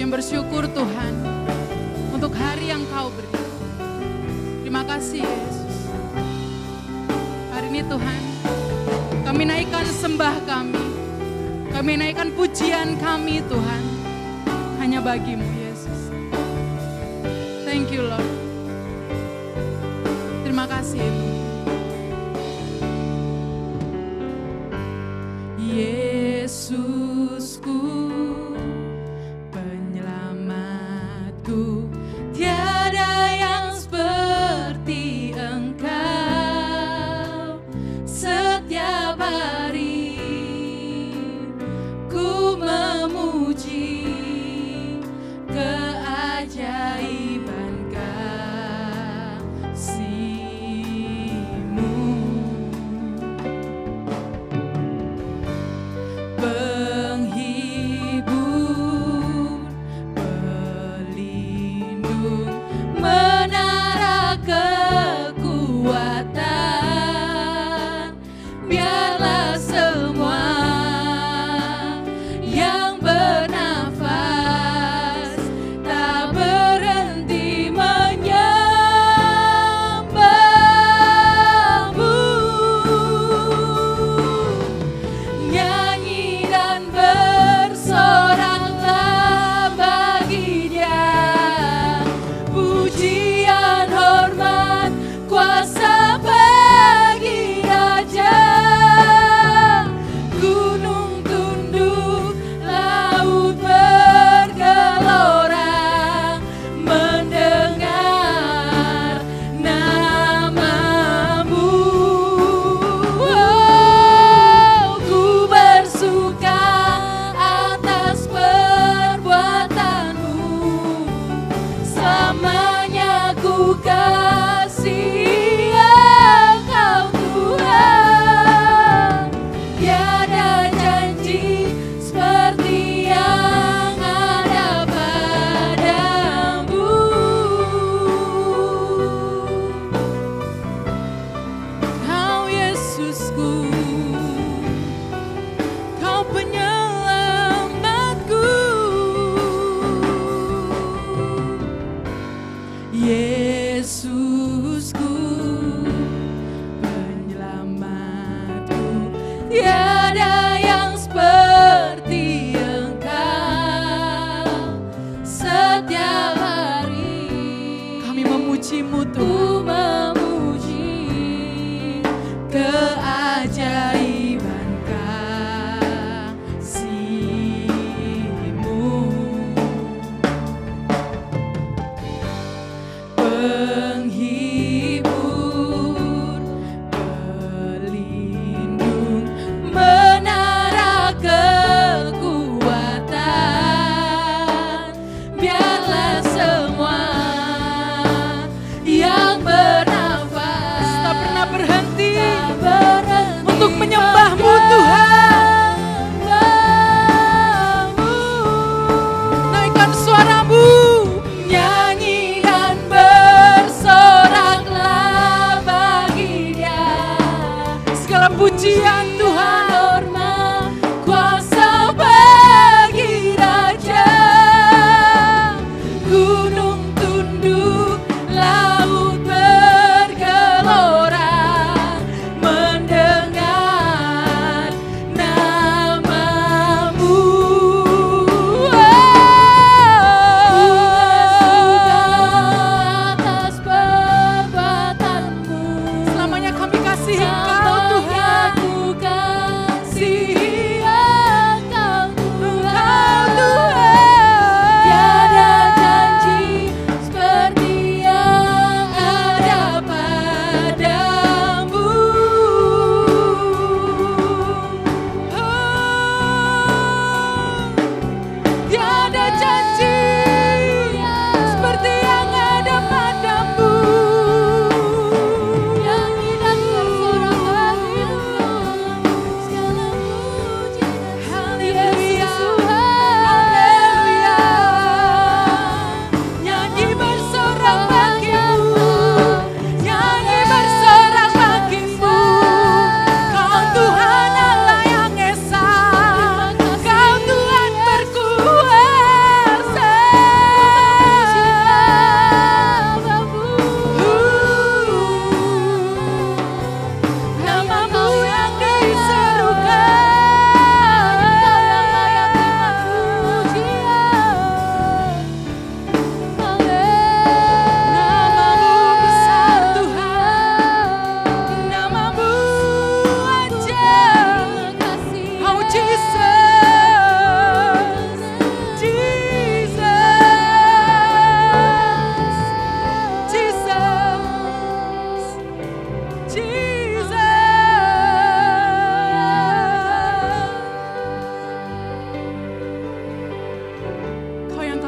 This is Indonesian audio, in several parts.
yang bersyukur Tuhan untuk hari yang Kau beri. Terima kasih Yesus. Hari ini Tuhan, kami naikkan sembah kami. Kami naikkan pujian kami Tuhan. Hanya bagi-Mu Yesus. Thank you Lord. Terima kasih Tuhan. Yesusku, penyelamatku, tiada yang seperti Engkau. Setiap hari ku memuji keajaiban kasih-Mu. Penghibur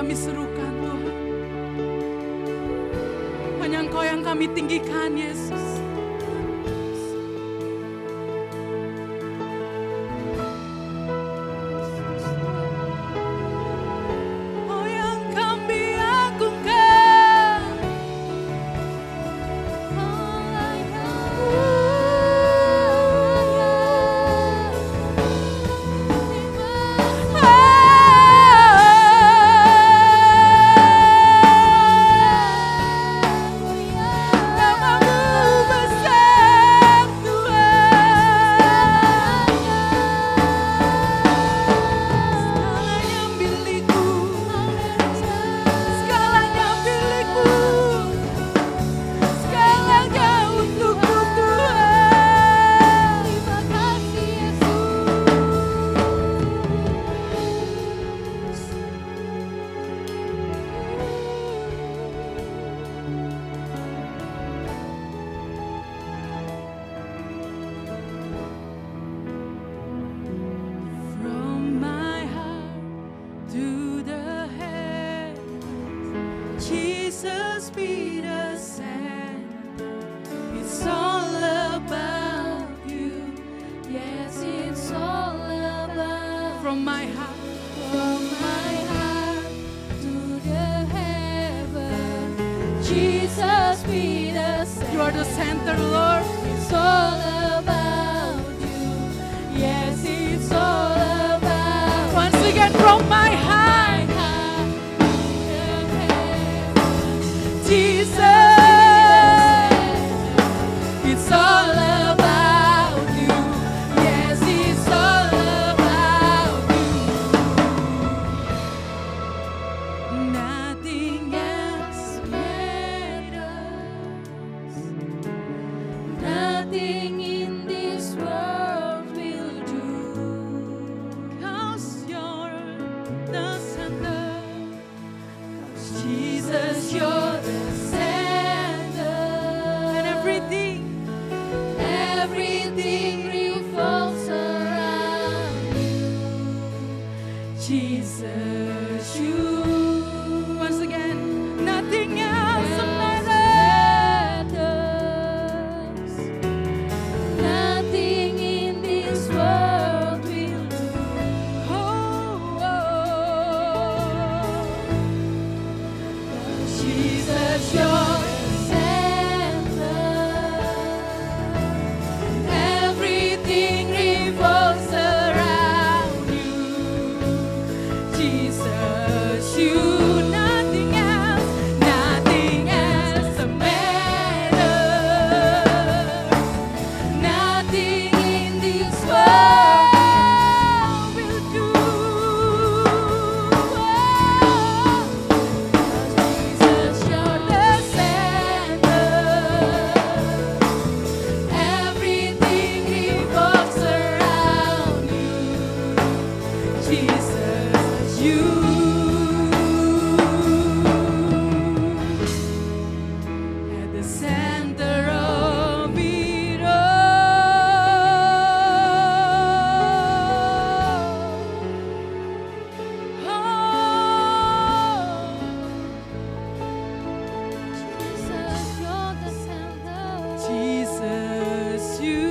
kami serukan Tuhan. Hanya Engkau yang kami tinggikan Yesus. Oh yang kami agungkan. You are the center, Lord. It's all about you. Yes, it's all about. Once again, from my heart, Jesus. It's all about you. Yes, it's all about you. Nothing else matters. Nothing in this world will do. 'Cause you're the center. 'Cause Jesus, you're the center. And everything revolves around you. Jesus, you. Once again, nothing else matters. Nothing in this world will do. Jesus, you're the Center. Everything revolves around you. Jesus, you. Nothing else matters. Nothing in this world will do. Jesus, you're the center. Everything revolves around you. Jesus, you. At the center of it Jesus, you're the center. Jesus, you.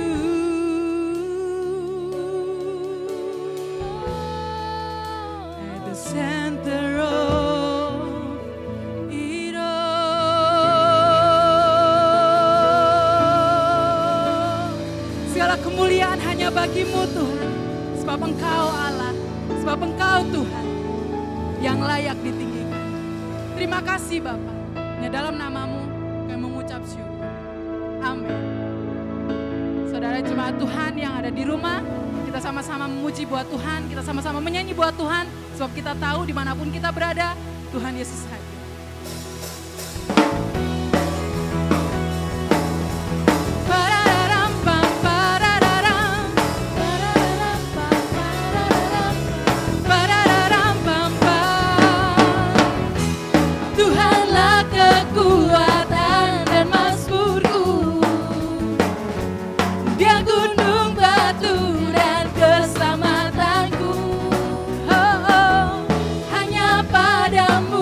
At the center of it all. Segala kemuliaan hanya bagi-Mu Tuhan. Sebab Engkau Allah, sebab Engkau Tuhan yang layak ditinggikan. Terima kasih Bapa. Hanya dalam nama-Mu kami mengucap syukur. Amin. Saudara jemaat Tuhan yang ada di rumah, kita sama-sama memuji buat Tuhan, kita sama-sama menyanyi buat Tuhan, sebab kita tahu dimanapun kita berada, Tuhan Yesus hadir. Parararam, pam, parararam. Parararam, pam, pam. Tuhanlah kekuatan dan mazmurku. Dia gunung batu dan keselamatanku. Oh, oh, hanya padamu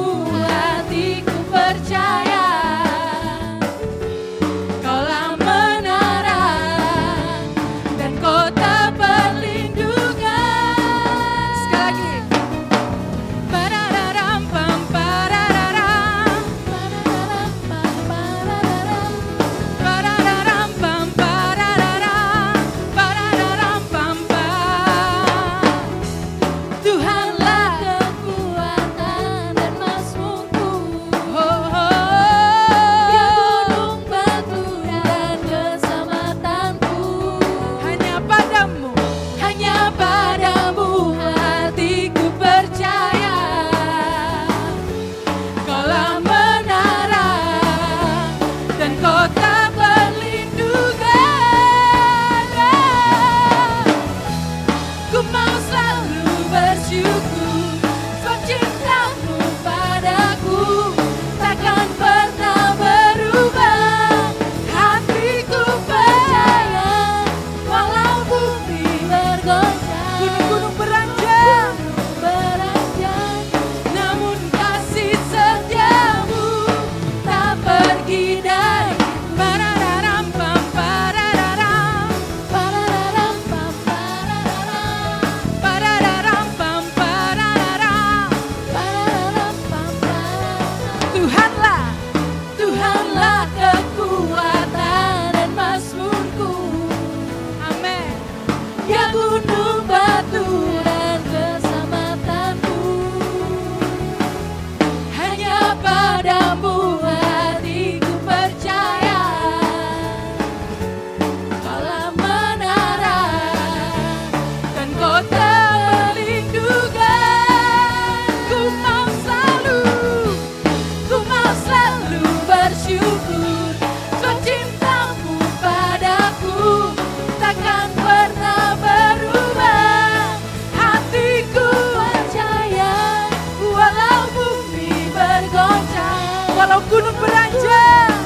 Walau gunung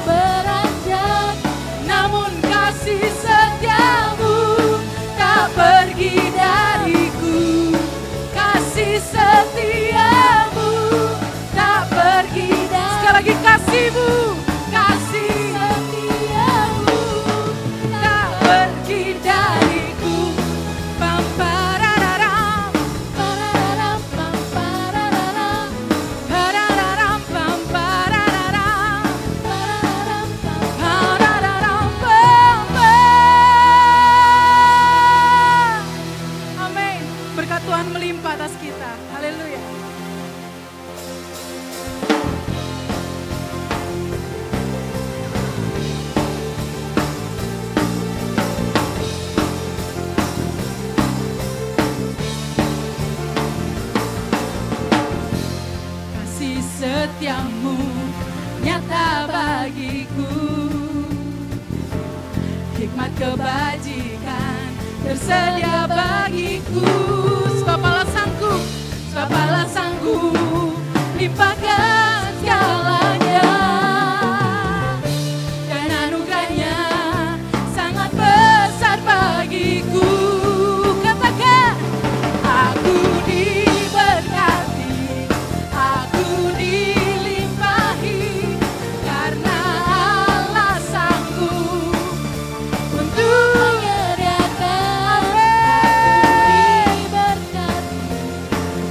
beranjak, namun kasih setiamu tak pergi dariku. Kasih setiamu tak pergi dariku. sekali lagi kasih-Mu. Kasih setiamu tak pergi dariku. Pam parararam, Pararam, pam, pararam, parararam, pam parararam, pararam, pam. parararam, pam pam. Amin. Berkat Tuhan melimpah atas kita. Haleluya. Kasih setiamu nyata bagiku, hikmat kebajikan tersedia bagiku. Sebab alasanku, sebab alasanku limpahkan segalanya, dan anugerahnya sangat besar bagiku. Katakan, aku diberkati, aku dilimpahi, karena Allah sanggup untuk Menyediakan, diberkati,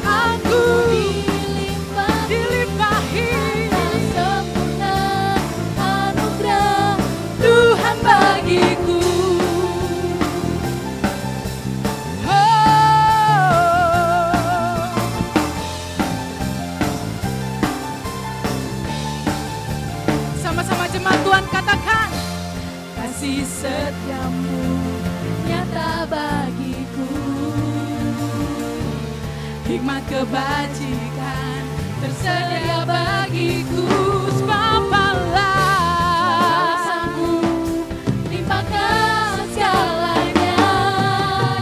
aku dilimpahi, dilimpahi. atas sempurna anugerah Tuhan bagiku. Sama-sama jemaat Tuhan katakan, kasih setiamu nyata bagiku. hikmat kebajikan tersedia bagiku. Sebab Allah Sanggup limpahkan segalanya,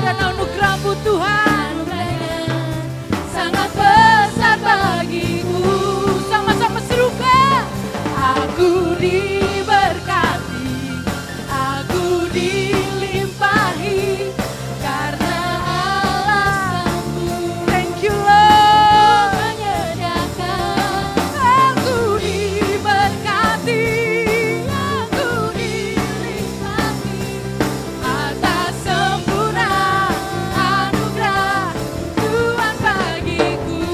dan anugerah-Mu Tuhan anugerahnya sangat besar bagiku. Sama-sama serukan, aku diberkati, aku dilimpahi, karena Allah sanggup thank you Lord. menyediakan, Aku diberkati, aku dilimpahi, atas sempurna anugerah Tuhan bagiku.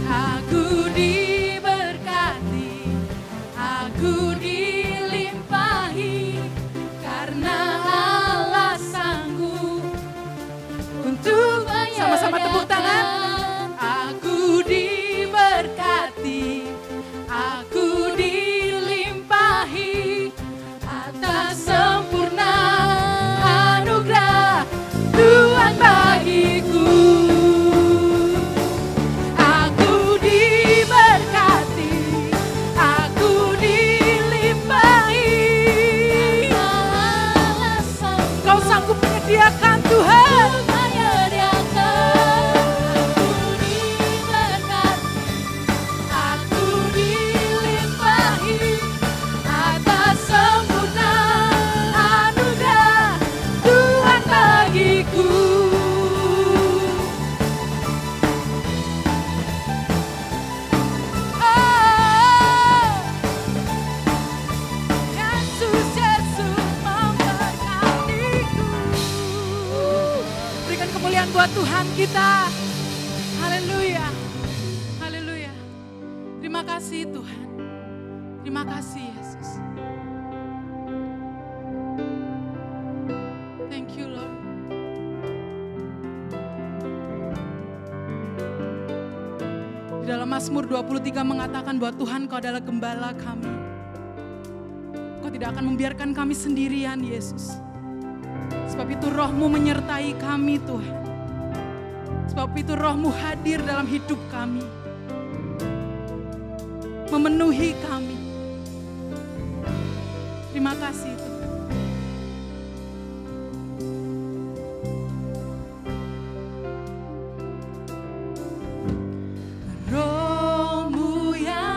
Aku diberkati, aku dilimpahi, karena Allah sanggup untuk sama-sama tepuk tangan. Aku diberkati, aku dilimpahi, atas sempurna anugerah Tuhan bagiku. Aku diberkati, aku dilimpahi. Allah sanggup Kau sanggup menyediakan Tuhan. menyediakan. Aku diberkati, Aku dilimpahi, atas sempurna anugerah Tuhan bagiku. Oh, Yesus, Yesus memberkatiku. Berikan kemuliaan buat Tuhan kita. Haleluya. Haleluya. Terima kasih Tuhan. Terima kasih Yesus. Thank you Lord. Di dalam Mazmur 23 mengatakan bahwa Tuhan Kau adalah gembala kami. Kau tidak akan membiarkan kami sendirian Yesus. Sebab itu Roh-Mu menyertai kami Tuhan. Sebab itu Roh-Mu hadir dalam hidup kami. Memenuhi kami. Terima kasih Tuhan. Roh-Mu yang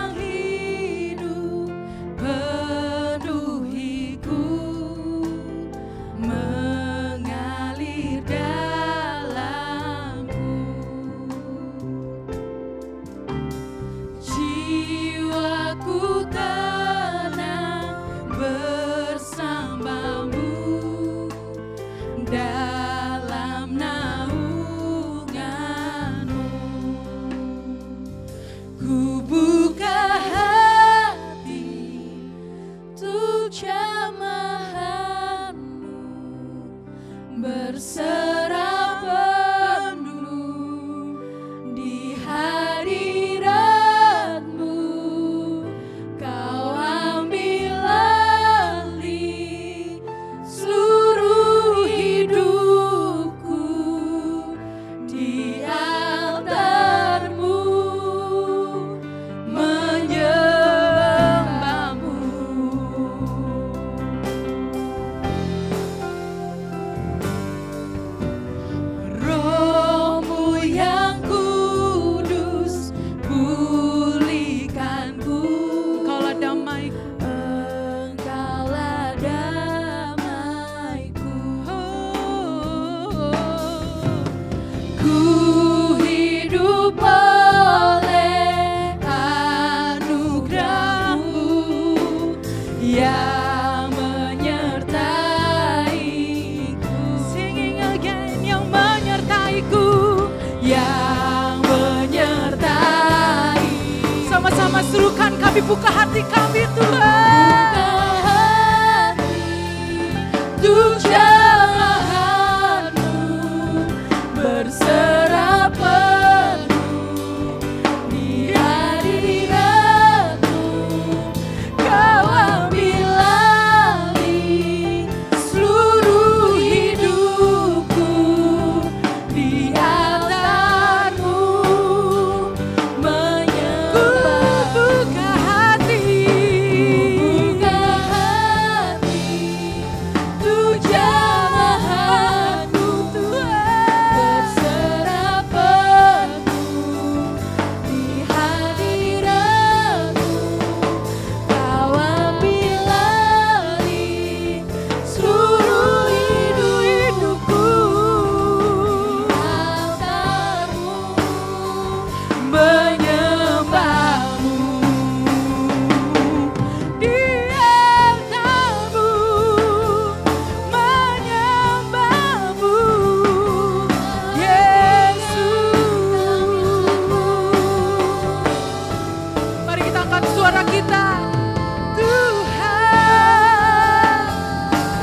Kami buka hati kami Tuhan. Untuk jamahan-Mu berserah penuh di hadirat-Mu. Kau ambil alih seluruh hidupku di altar-Mu menyembah. Buka hati. Buka hati untuk jamahan-Mu Tuhan berserah penuh di hadirat-Mu. Kau ambil alih seluruh hidupku di altar-Mu Menyembahmu di altar-Mu, menyembahmu Yesus. Mari kita angkat suara kita. Tuhan,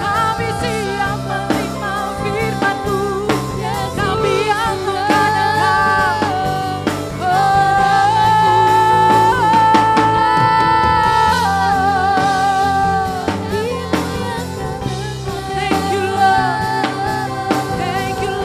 kami siap menerima firman-Mu. Kami yang Thank you Lord, thank you Lord.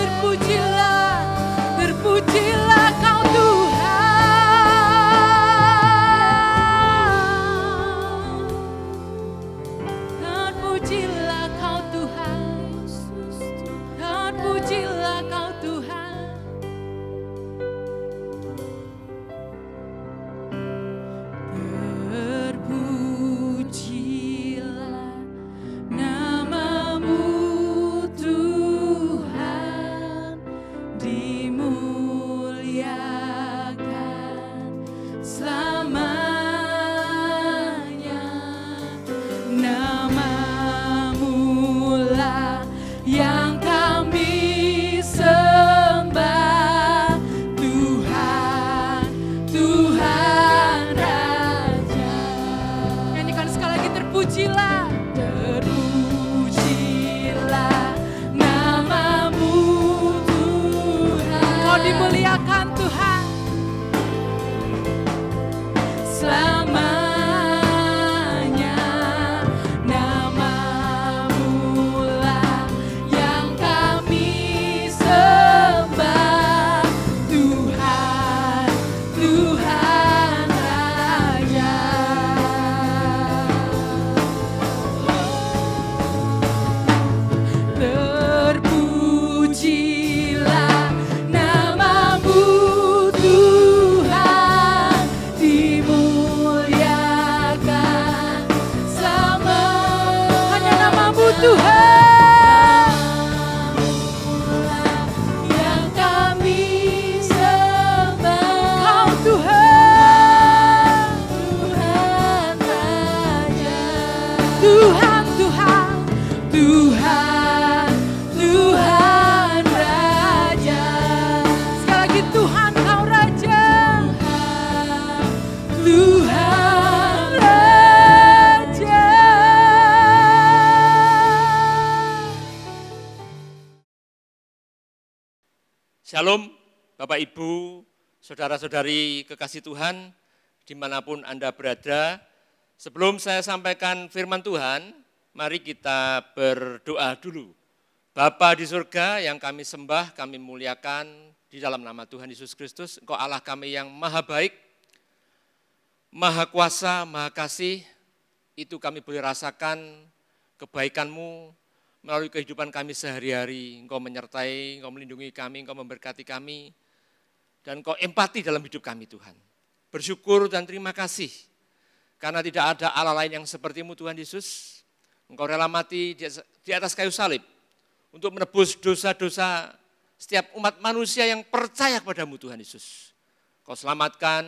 Terpujilah, terpujilah Kau Tuhan. Terpujilah Kau Tuhan. Terpujilah Kau Tuhan. Terpujilah nama-Mu Tuhan, dimuliakan selamanya. Nama-Mu lah yang kami sembah, Tuhan, Tuhan Raja. Nyanyikan sekali lagi, terpujilah, terpujilah nama-Mu Tuhan. Kau dimuliakan Tuhan selamanya. Nama-Mu lah yang kami sembah, Tuhan, Tuhan Raja. Terpujilah nama-Mu Tuhan, dimuliakan selama. Hanya nama-Mu Tuhan yang kami sembah. Kau Tuhan, Tuhan Raja. Tuhan, Tuhan, Tuhan, Tuhan Raja. Sekali lagi, Tuhan Kau Raja. Tuhan Raja. Shalom Bapak Ibu, Saudara-saudari kekasih Tuhan, dimanapun Anda berada. Sebelum saya sampaikan firman Tuhan, mari kita berdoa dulu. Bapa di surga yang kami sembah, kami muliakan di dalam nama Tuhan Yesus Kristus. Engkau Allah kami yang maha baik, maha kuasa, maha kasih. Itu kami boleh rasakan kebaikan-Mu melalui kehidupan kami sehari-hari. Engkau menyertai, Engkau melindungi kami, Engkau memberkati kami. Dan Engkau empati dalam hidup kami Tuhan. Bersyukur dan terima kasih. Karena tidak ada Allah lain yang seperti-Mu Tuhan Yesus. Engkau rela mati di atas kayu salib untuk menebus dosa-dosa setiap umat manusia yang percaya kepada-Mu Tuhan Yesus. Kau selamatkan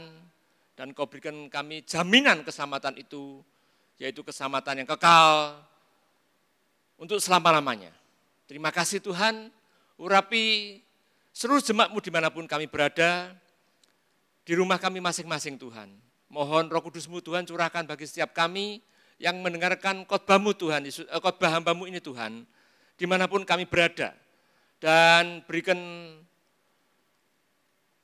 Dan Kau berikan kami jaminan keselamatan itu, yaitu keselamatan yang kekal untuk selama-lamanya. Terima kasih Tuhan, urapi seluruh jemaat-Mu dimanapun kami berada, di rumah kami masing-masing Tuhan. Mohon Roh Kudus-Mu Tuhan curahkan bagi setiap kami yang mendengarkan khotbah-Mu Tuhan, khotbah hamba-Mu ini Tuhan, dimanapun kami berada. Dan berikan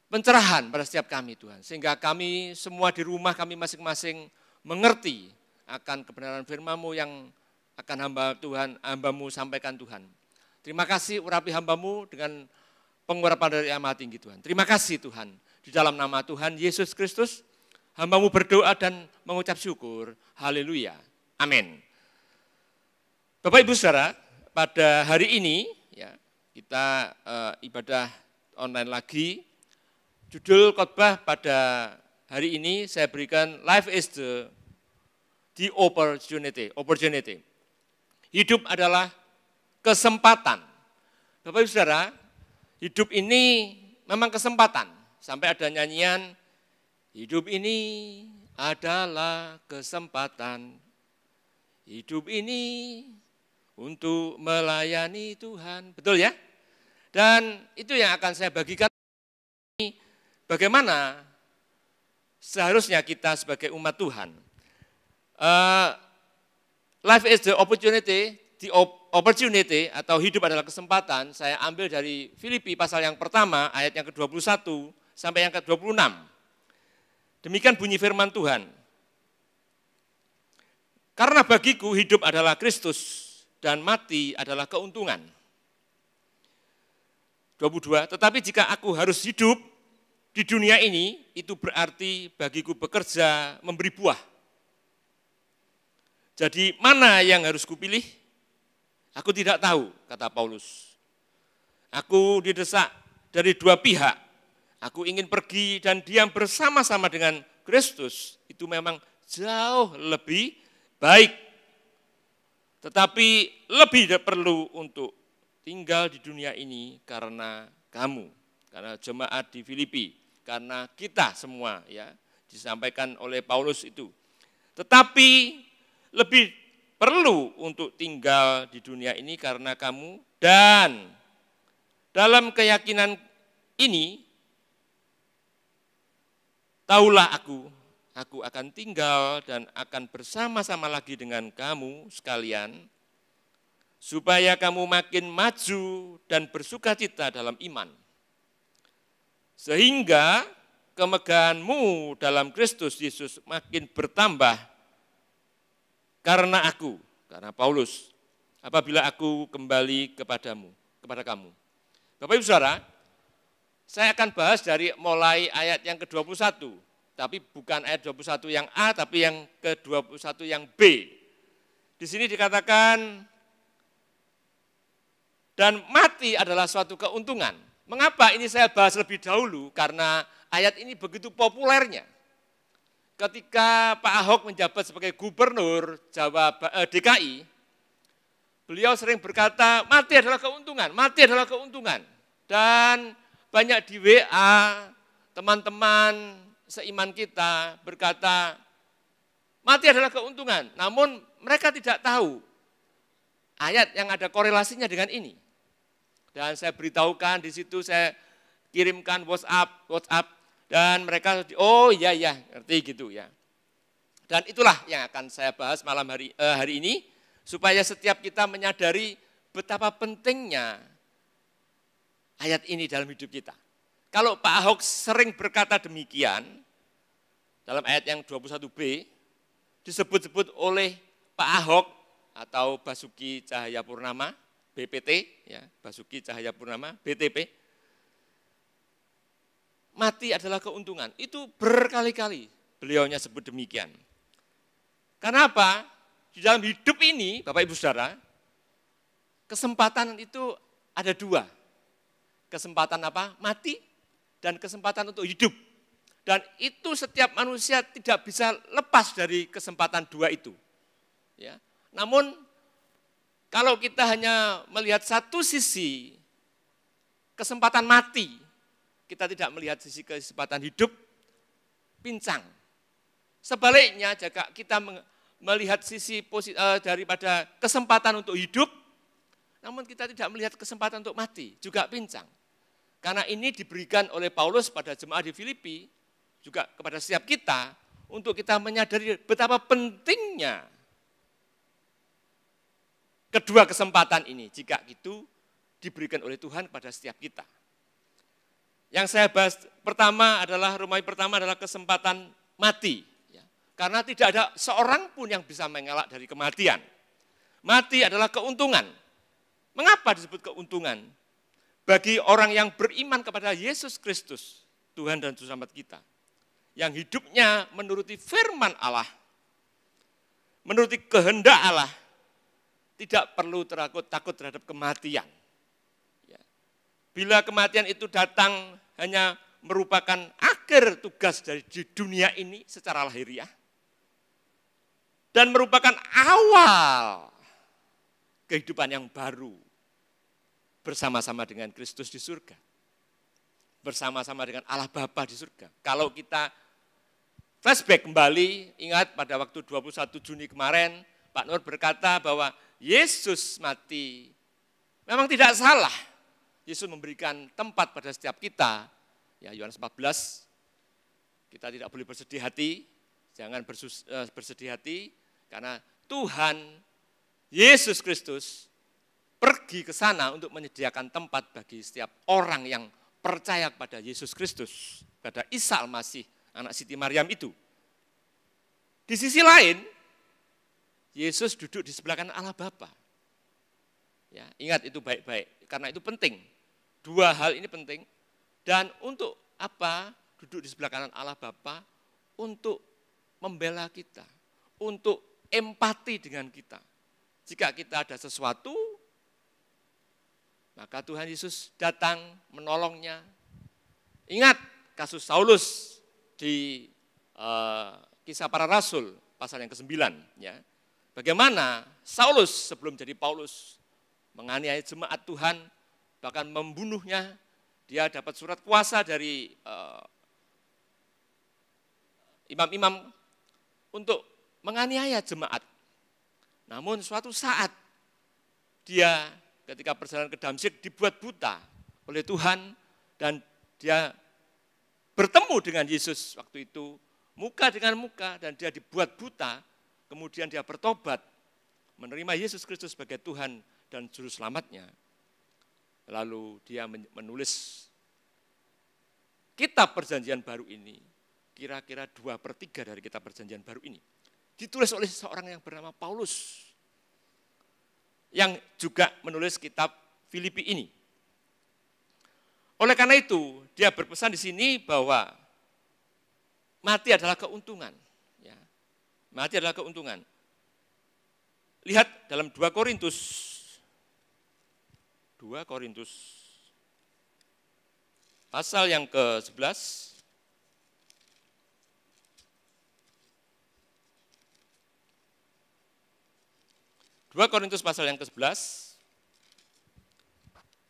pencerahan pada setiap kami Tuhan, sehingga kami semua di rumah kami masing-masing mengerti akan kebenaran firman-Mu yang akan hamba-Mu sampaikan Tuhan. Terima kasih urapi hamba-Mu dengan pengurapan dari Yang Maha Tinggi Tuhan. Terima kasih Tuhan, di dalam nama Tuhan Yesus Kristus, hamba-Mu berdoa dan mengucap syukur. Haleluya. Amin. Bapak Ibu Saudara, pada hari ini ya, kita ibadah online lagi. Judul khotbah pada hari ini saya berikan Life is the opportunity. Hidup adalah kesempatan. Bapak Ibu Saudara, hidup ini memang kesempatan. Sampai ada nyanyian, hidup ini adalah kesempatan. Hidup ini untuk melayani Tuhan. Betul ya? Dan itu yang akan saya bagikan. Bagaimana seharusnya kita sebagai umat Tuhan. Life is the opportunity atau hidup adalah kesempatan, saya ambil dari Filipi pasal yang pertama, ayat yang ke-21 sampai yang ke-26. Demikian bunyi firman Tuhan. Karena bagiku hidup adalah Kristus dan mati adalah keuntungan. 22, tetapi jika aku harus hidup di dunia ini, itu berarti bagiku bekerja memberi buah. Jadi mana yang harus kupilih? Aku tidak tahu, kata Paulus. Aku didesak dari dua pihak. Aku ingin pergi dan diam bersama-sama dengan Kristus. Itu memang jauh lebih baik. Tetapi lebih perlu untuk tinggal di dunia ini karena kamu. Karena jemaat di Filipi, karena kita semua ya, disampaikan oleh Paulus itu. Tetapi lebih perlu untuk tinggal di dunia ini karena kamu, dan dalam keyakinan ini, taulah aku akan tinggal dan akan bersama-sama lagi dengan kamu sekalian, supaya kamu makin maju dan bersukacita dalam iman. Sehingga kemegahanmu dalam Kristus Yesus makin bertambah karena Paulus, apabila aku kembali kepada kamu. Bapak Ibu Saudara, saya akan bahas dari mulai ayat yang ke-21, tapi bukan ayat 21 yang A, tapi yang ke-21 yang B. Di sini dikatakan, dan mati adalah suatu keuntungan. Mengapa ini saya bahas lebih dahulu? Karena ayat ini begitu populernya. Ketika Pak Ahok menjabat sebagai gubernur DKI, beliau sering berkata, mati adalah keuntungan, mati adalah keuntungan. Dan banyak di WA, teman-teman seiman kita berkata, mati adalah keuntungan. Namun mereka tidak tahu ayat yang ada korelasinya dengan ini. Dan saya beritahukan di situ, saya kirimkan WhatsApp, dan mereka, oh iya, ngerti gitu ya. Dan itulah yang akan saya bahas malam hari ini, supaya setiap kita menyadari betapa pentingnya ayat ini dalam hidup kita. Kalau Pak Ahok sering berkata demikian, dalam ayat yang 21b, disebut-sebut oleh Pak Ahok atau Basuki Cahayapurnama, BPT, ya, Basuki Cahayapurnama, BTP, mati adalah keuntungan. Itu berkali-kali beliaunya sebut demikian. Kenapa? Di dalam hidup ini, Bapak Ibu Saudara, kesempatan itu ada dua. Kesempatan apa? Mati, dan kesempatan untuk hidup. Dan itu setiap manusia tidak bisa lepas dari kesempatan dua itu. Ya. Namun, kalau kita hanya melihat satu sisi kesempatan mati, kita tidak melihat sisi kesempatan hidup, pincang. Sebaliknya, jika kita melihat sisi daripada kesempatan untuk hidup, namun kita tidak melihat kesempatan untuk mati, juga pincang. Karena ini diberikan oleh Paulus pada jemaat di Filipi, juga kepada setiap kita, untuk kita menyadari betapa pentingnya kedua kesempatan ini, jika itu diberikan oleh Tuhan pada setiap kita. Yang saya bahas Romawi pertama adalah kesempatan mati. Karena tidak ada seorang pun yang bisa mengelak dari kematian. Mati adalah keuntungan. Mengapa disebut keuntungan? Bagi orang yang beriman kepada Yesus Kristus, Tuhan dan Juru Selamat kita, yang hidupnya menuruti firman Allah, menuruti kehendak Allah, tidak perlu takut terhadap kematian. Bila kematian itu datang hanya merupakan akhir tugas di dunia ini secara lahiriah, dan merupakan awal kehidupan yang baru bersama-sama dengan Kristus di surga. Bersama-sama dengan Allah Bapa di surga. Kalau kita flashback kembali, ingat pada waktu 21 Juni kemarin, Pak Nur berkata bahwa Yesus mati. Memang tidak salah. Yesus memberikan tempat pada setiap kita. Ya, Yohanes 14, kita tidak boleh bersedih hati, jangan bersedih hati, karena Tuhan, Yesus Kristus, pergi ke sana untuk menyediakan tempat bagi setiap orang yang percaya kepada Yesus Kristus, pada Isa Al-Masih, anak Siti Maryam itu. Di sisi lain, Yesus duduk di sebelah kanan Allah Bapa. Ya, ingat itu baik-baik, karena itu penting. Dua hal ini penting. Dan untuk apa duduk di sebelah kanan Allah Bapa? Untuk membela kita, untuk empati dengan kita. Jika kita ada sesuatu, maka Tuhan Yesus datang menolongnya. Ingat kasus Saulus di Kisah Para Rasul, pasal yang ke-9. Ya. Bagaimana Saulus sebelum jadi Paulus menganiaya jemaat Tuhan, bahkan membunuhnya. Dia dapat surat kuasa dari imam-imam untuk menganiaya jemaat. Namun suatu saat dia ketika perjalanan ke Damsyik dibuat buta oleh Tuhan dan dia bertemu dengan Yesus waktu itu muka dengan muka dan dia dibuat buta, kemudian dia bertobat menerima Yesus Kristus sebagai Tuhan dan Juru Selamatnya. Lalu dia menulis kitab Perjanjian Baru ini, kira-kira 2/3 dari kitab Perjanjian Baru ini. Ditulis oleh seorang yang bernama Paulus, yang juga menulis kitab Filipi ini. Oleh karena itu, dia berpesan di sini bahwa mati adalah keuntungan. Ya. Mati adalah keuntungan. Lihat dalam 2 Korintus pasal yang ke-11. 2 Korintus pasal yang ke-11,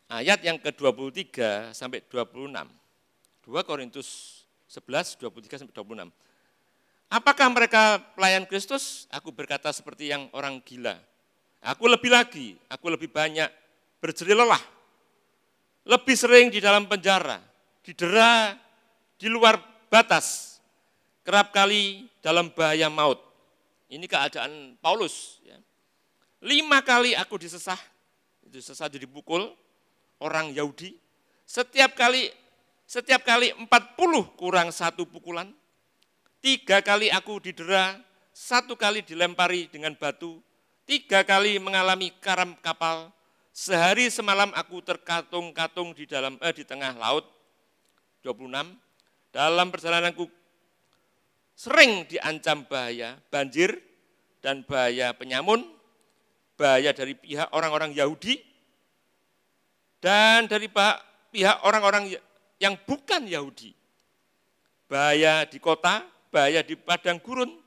ayat yang ke-23 sampai 26. 2 Korintus 11, 23 sampai 26. Apakah mereka pelayan Kristus? Aku berkata seperti yang orang gila. Aku lebih banyak berjerih lelah. Lebih sering di dalam penjara, didera di luar batas. Kerap kali dalam bahaya maut. Ini keadaan Paulus. 5 kali aku disesah, jadi dipukul orang Yahudi. Setiap kali 40 kurang 1 pukulan. 3 kali aku didera, 1 kali dilempari dengan batu, 3 kali mengalami karam kapal. Sehari semalam aku terkatung-katung di tengah laut. 26. Dalam perjalananku sering diancam bahaya banjir dan bahaya penyamun, bahaya dari pihak orang-orang Yahudi dan dari pihak orang-orang yang bukan Yahudi. Bahaya di kota, bahaya di padang gurun,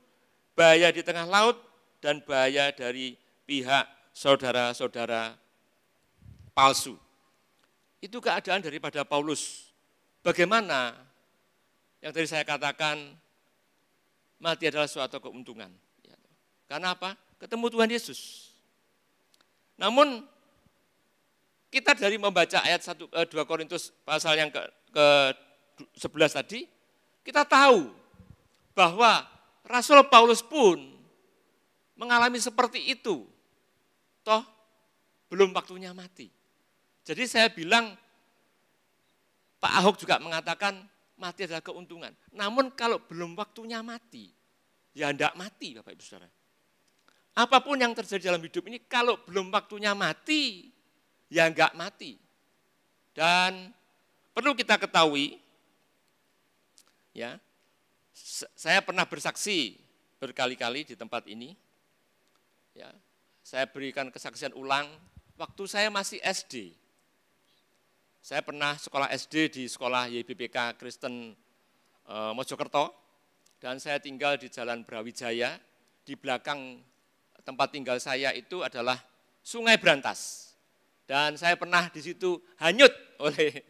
bahaya di tengah laut, dan bahaya dari pihak saudara-saudara palsu. Itu keadaan daripada Paulus. Bagaimana yang tadi saya katakan, mati adalah suatu keuntungan. Karena apa? Ketemu Tuhan Yesus. Namun kita dari membaca ayat 2 Korintus pasal yang ke-11 tadi, kita tahu bahwa Rasul Paulus pun mengalami seperti itu. Toh belum waktunya mati. Jadi saya bilang, Pak Ahok juga mengatakan mati adalah keuntungan. Namun kalau belum waktunya mati, ya enggak mati Bapak Ibu Saudara. Apapun yang terjadi dalam hidup ini, kalau belum waktunya mati, ya enggak mati. Dan perlu kita ketahui, ya, saya pernah bersaksi berkali-kali di tempat ini. Ya, saya berikan kesaksian ulang, waktu saya masih SD. Saya pernah sekolah SD di sekolah YBPK Kristen Mojokerto, dan saya tinggal di Jalan Brawijaya. Di belakang tempat tinggal saya itu adalah Sungai Brantas. Dan saya pernah di situ hanyut oleh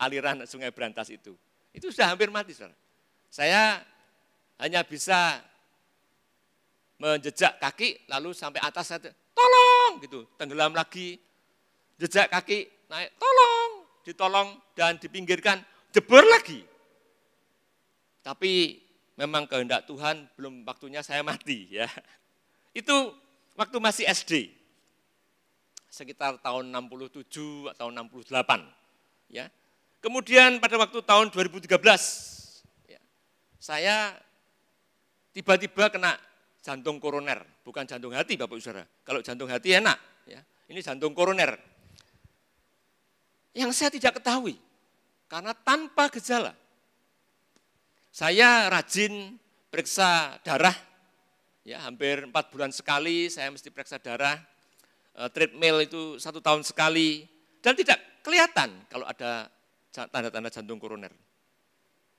aliran Sungai Brantas itu. Itu sudah hampir mati, saudara. Saya hanya bisa menjejak kaki, lalu sampai atas saya tolong gitu, tenggelam lagi, jejak kaki naik, tolong, ditolong dan dipinggirkan, jebur lagi. Tapi memang kehendak Tuhan belum waktunya saya mati ya. Itu waktu masih SD, sekitar tahun 67 atau 68. Ya. Kemudian pada waktu tahun 2013, ya, saya tiba-tiba kena jantung koroner, bukan jantung hati Bapak Ibu Saudara. Kalau jantung hati enak, ya. Ini jantung koroner. Yang saya tidak ketahui, karena tanpa gejala. Saya rajin periksa darah, ya, hampir 4 bulan sekali saya mesti periksa darah, treadmill itu 1 tahun sekali, dan tidak kelihatan kalau ada tanda-tanda jantung koroner.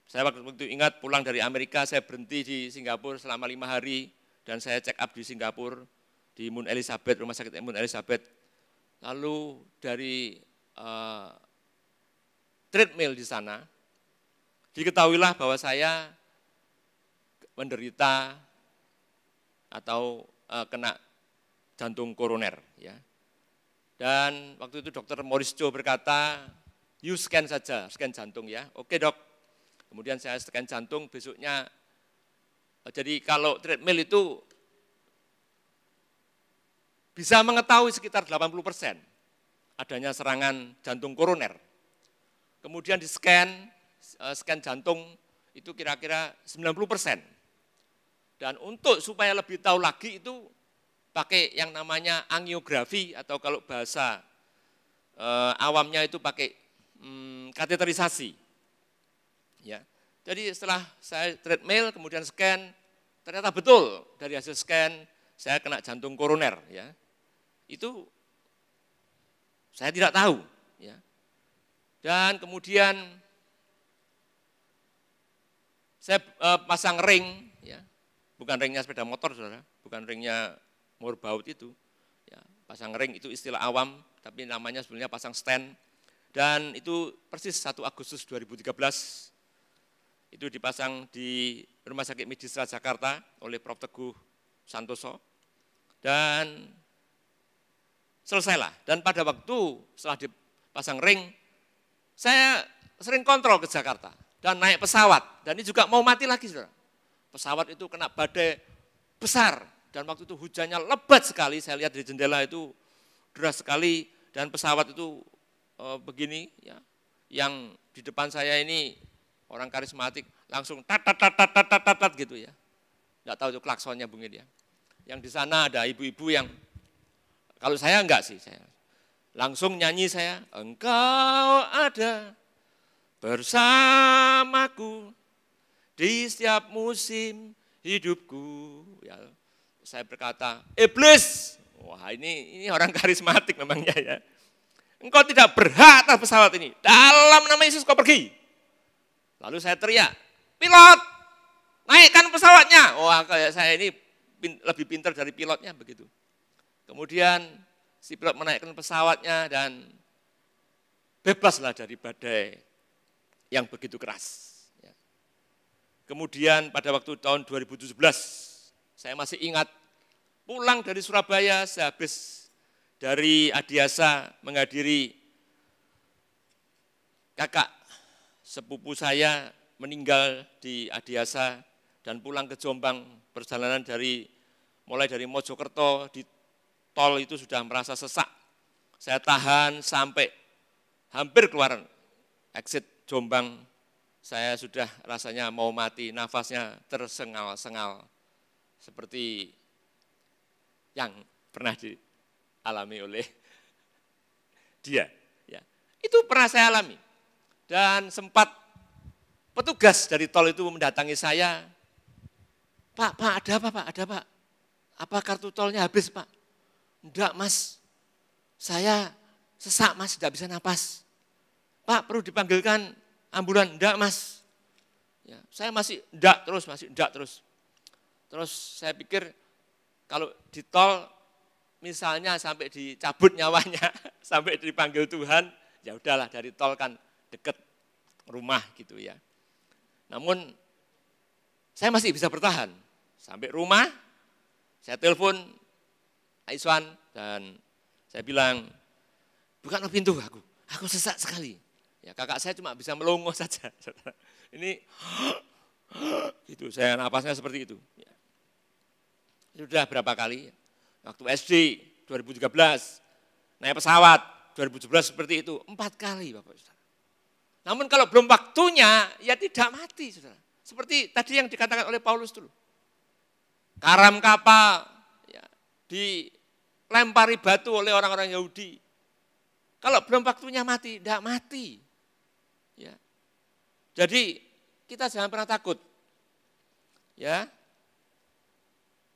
Saya waktu itu ingat pulang dari Amerika, saya berhenti di Singapura selama 5 hari, dan saya check up di Singapura, di Mount Elizabeth, rumah sakit Mount Elizabeth. Lalu dari treadmill di sana, diketahuilah bahwa saya menderita atau kena jantung koroner. Ya. Dan waktu itu dokter Morris Cho berkata, you scan saja, scan jantung ya. Oke dok, kemudian saya scan jantung, besoknya, jadi kalau treadmill itu bisa mengetahui sekitar 80% adanya serangan jantung koroner. Kemudian di scan jantung itu kira-kira 90%. Dan untuk supaya lebih tahu lagi itu pakai yang namanya angiografi atau kalau bahasa awamnya itu pakai kateterisasi. Ya. Jadi setelah saya treadmill kemudian scan, ternyata betul dari hasil scan saya kena jantung koroner. Ya. Itu saya tidak tahu. Ya. Dan kemudian saya pasang ring, ya, bukan ringnya sepeda motor, saudara, bukan ringnya motorboat itu, ya, pasang ring itu istilah awam, tapi namanya sebenarnya pasang stand, dan itu persis 1 Agustus 2013, itu dipasang di Rumah Sakit Medistra Jakarta oleh Prof. Teguh Santoso, dan selesailah. Dan pada waktu setelah dipasang ring, saya sering kontrol ke Jakarta. Dan naik pesawat, dan ini juga mau mati lagi, saudara. Pesawat itu kena badai besar, dan waktu itu hujannya lebat sekali, saya lihat dari jendela itu deras sekali, dan pesawat itu begini, ya, yang di depan saya ini orang karismatik, langsung tat gitu ya. Enggak tahu itu klaksonnya bunyi dia. Yang di sana ada ibu-ibu yang, kalau saya enggak sih, saya langsung nyanyi saya, engkau ada bersamaku di setiap musim hidupku. Ya, saya berkata, iblis, wah ini orang karismatik memangnya ya. Engkau tidak berhak atas pesawat ini, dalam nama Yesus kau pergi. Lalu saya teriak, pilot, naikkan pesawatnya. Wah kayak saya ini lebih pintar dari pilotnya begitu. Kemudian si pilot menaikkan pesawatnya dan bebaslah dari badai yang begitu keras. Kemudian pada waktu tahun 2017, saya masih ingat, pulang dari Surabaya sehabis dari Adiasa menghadiri kakak sepupu saya meninggal di Adiasa dan pulang ke Jombang, perjalanan mulai dari Mojokerto di tol itu sudah merasa sesak. Saya tahan sampai hampir keluar exit Jombang, saya sudah rasanya mau mati, nafasnya tersengal-sengal seperti yang pernah dialami oleh dia. Ya. Itu pernah saya alami. Dan sempat petugas dari tol itu mendatangi saya, Pak, ada apa Pak? Ada Pak? Apa kartu tolnya habis Pak? Enggak Mas, saya sesak Mas, tidak bisa napas. Pak, perlu dipanggilkan ambulan? Enggak Mas. Ya, saya masih enggak terus. Terus saya pikir kalau di tol misalnya sampai dicabut nyawanya, sampai dipanggil Tuhan, ya udahlah dari tol kan dekat rumah gitu ya. Namun saya masih bisa bertahan. Sampai rumah, saya telepon Aiswan dan saya bilang, bukan pintu aku sesak sekali. Ya kakak saya cuma bisa melongo saja. Ini gitu, saya napasnya seperti itu. Ya. Sudah berapa kali, waktu SD 2013, naik pesawat 2017 seperti itu, 4 kali Bapak Saudara. Namun kalau belum waktunya, ya tidak mati, saudara. Seperti tadi yang dikatakan oleh Paulus dulu. Karam kapal, ya, dilempari batu oleh orang-orang Yahudi. Kalau belum waktunya mati, tidak mati. Ya. Jadi kita jangan pernah takut. Ya.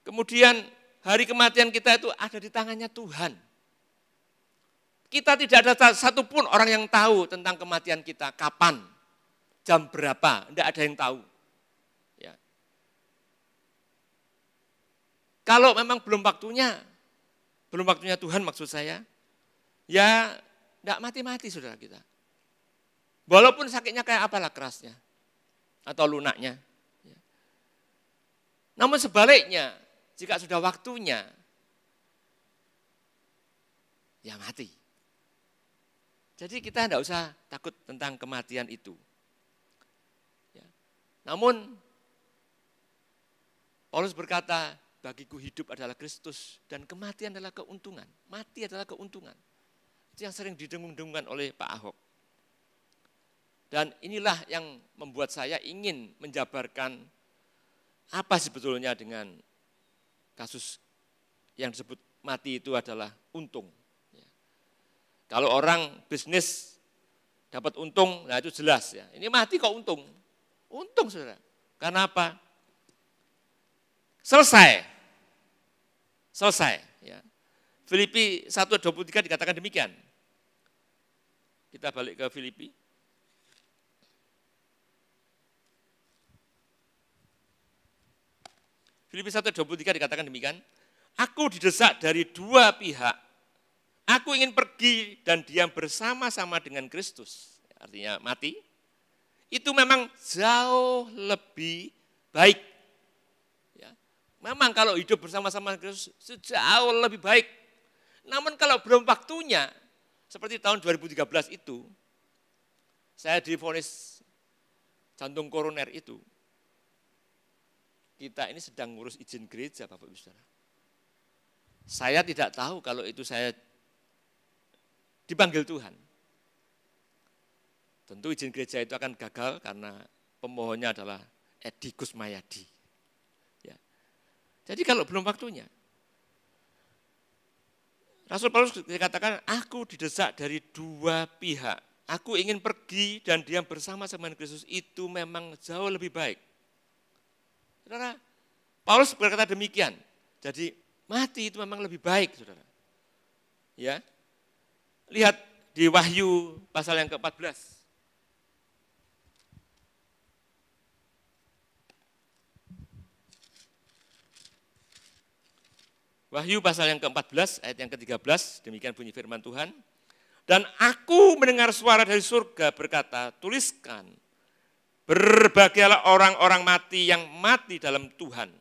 Kemudian hari kematian kita itu ada di tangannya Tuhan. Kita tidak ada satupun orang yang tahu tentang kematian kita, kapan, jam berapa, tidak ada yang tahu. Ya. Kalau memang belum waktunya Tuhan maksud saya, ya tidak mati-mati saudara kita. Walaupun sakitnya kayak apalah kerasnya, atau lunaknya. Ya. Namun sebaliknya, jika sudah waktunya, ya mati. Jadi kita tidak usah takut tentang kematian itu. Ya. Namun, Paulus berkata, bagiku hidup adalah Kristus dan kematian adalah keuntungan. Mati adalah keuntungan. Itu yang sering didengung-dengungkan oleh Pak Ahok. Dan inilah yang membuat saya ingin menjabarkan apa sebetulnya dengan kasus yang disebut mati itu adalah untung. Kalau orang bisnis dapat untung, nah itu jelas ya. Ini mati kok untung. Untung saudara. Karena apa? Selesai. Ya. Filipi 1:23 dikatakan demikian. Kita balik ke Filipi. Filipi 1:23 dikatakan demikian. Aku didesak dari dua pihak. Aku ingin pergi dan diam bersama-sama dengan Kristus. Artinya mati. Itu memang jauh lebih baik. Ya. Memang kalau hidup bersama-sama dengan Kristus jauh lebih baik. Namun kalau belum waktunya, seperti tahun 2013 itu, saya divonis jantung koroner itu. Kita ini sedang ngurus izin gereja Bapak Ibu Saudara. Saya tidak tahu kalau itu saya dipanggil Tuhan. Tentu izin gereja itu akan gagal karena pemohonnya adalah Edi Kusmayadi. Ya. Jadi kalau belum waktunya. Rasul Paulus dikatakan, aku didesak dari dua pihak. Aku ingin pergi dan diam bersama-sama dengan Kristus, itu memang jauh lebih baik. Saudara, Paulus berkata demikian. Jadi mati itu memang lebih baik, saudara. Ya. Lihat di Wahyu pasal yang ke-14. Wahyu pasal yang ke-14 ayat yang ke-13, demikian bunyi firman Tuhan. Dan aku mendengar suara dari surga berkata, tuliskan, Berbahagialah orang-orang mati yang mati dalam Tuhan.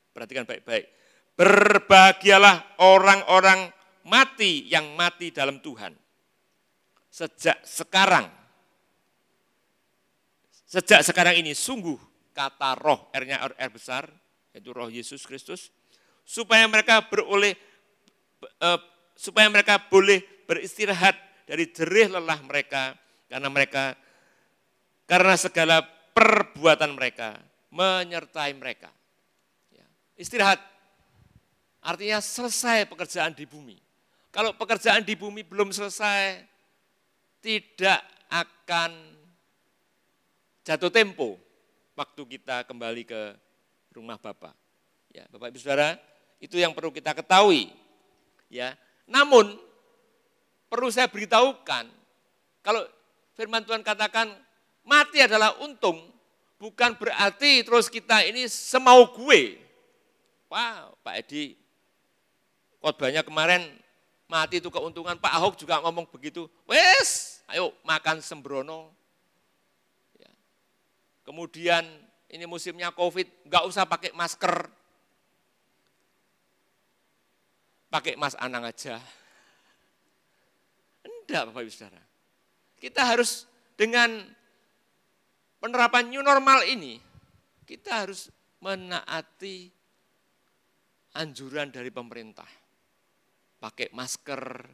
Perhatikan baik-baik. Berbahagialah orang-orang mati yang mati dalam Tuhan. Sejak sekarang ini sungguh kata roh, R-nya R besar, yaitu roh Yesus Kristus, supaya mereka boleh beristirahat dari jerih lelah mereka, karena segala perbuatan mereka menyertai mereka. Istirahat artinya selesai pekerjaan di bumi. Kalau pekerjaan di bumi belum selesai, tidak akan jatuh tempo waktu kita kembali ke rumah Bapa. Ya, Bapak Ibu Saudara, itu yang perlu kita ketahui. Ya, namun perlu saya beritahukan, kalau firman Tuhan katakan mati adalah untung, bukan berarti terus kita ini semau gue. Wow, Pak Edi, khotbahnya kemarin mati itu keuntungan. Pak Ahok juga ngomong begitu. Wes, ayo makan sembrono. Ya. Kemudian ini musimnya COVID, enggak usah pakai masker. Pakai Mas Anang aja. Enggak Bapak Ibu Saudara. Kita harus dengan penerapan new normal ini, kita harus menaati anjuran dari pemerintah. Pakai masker,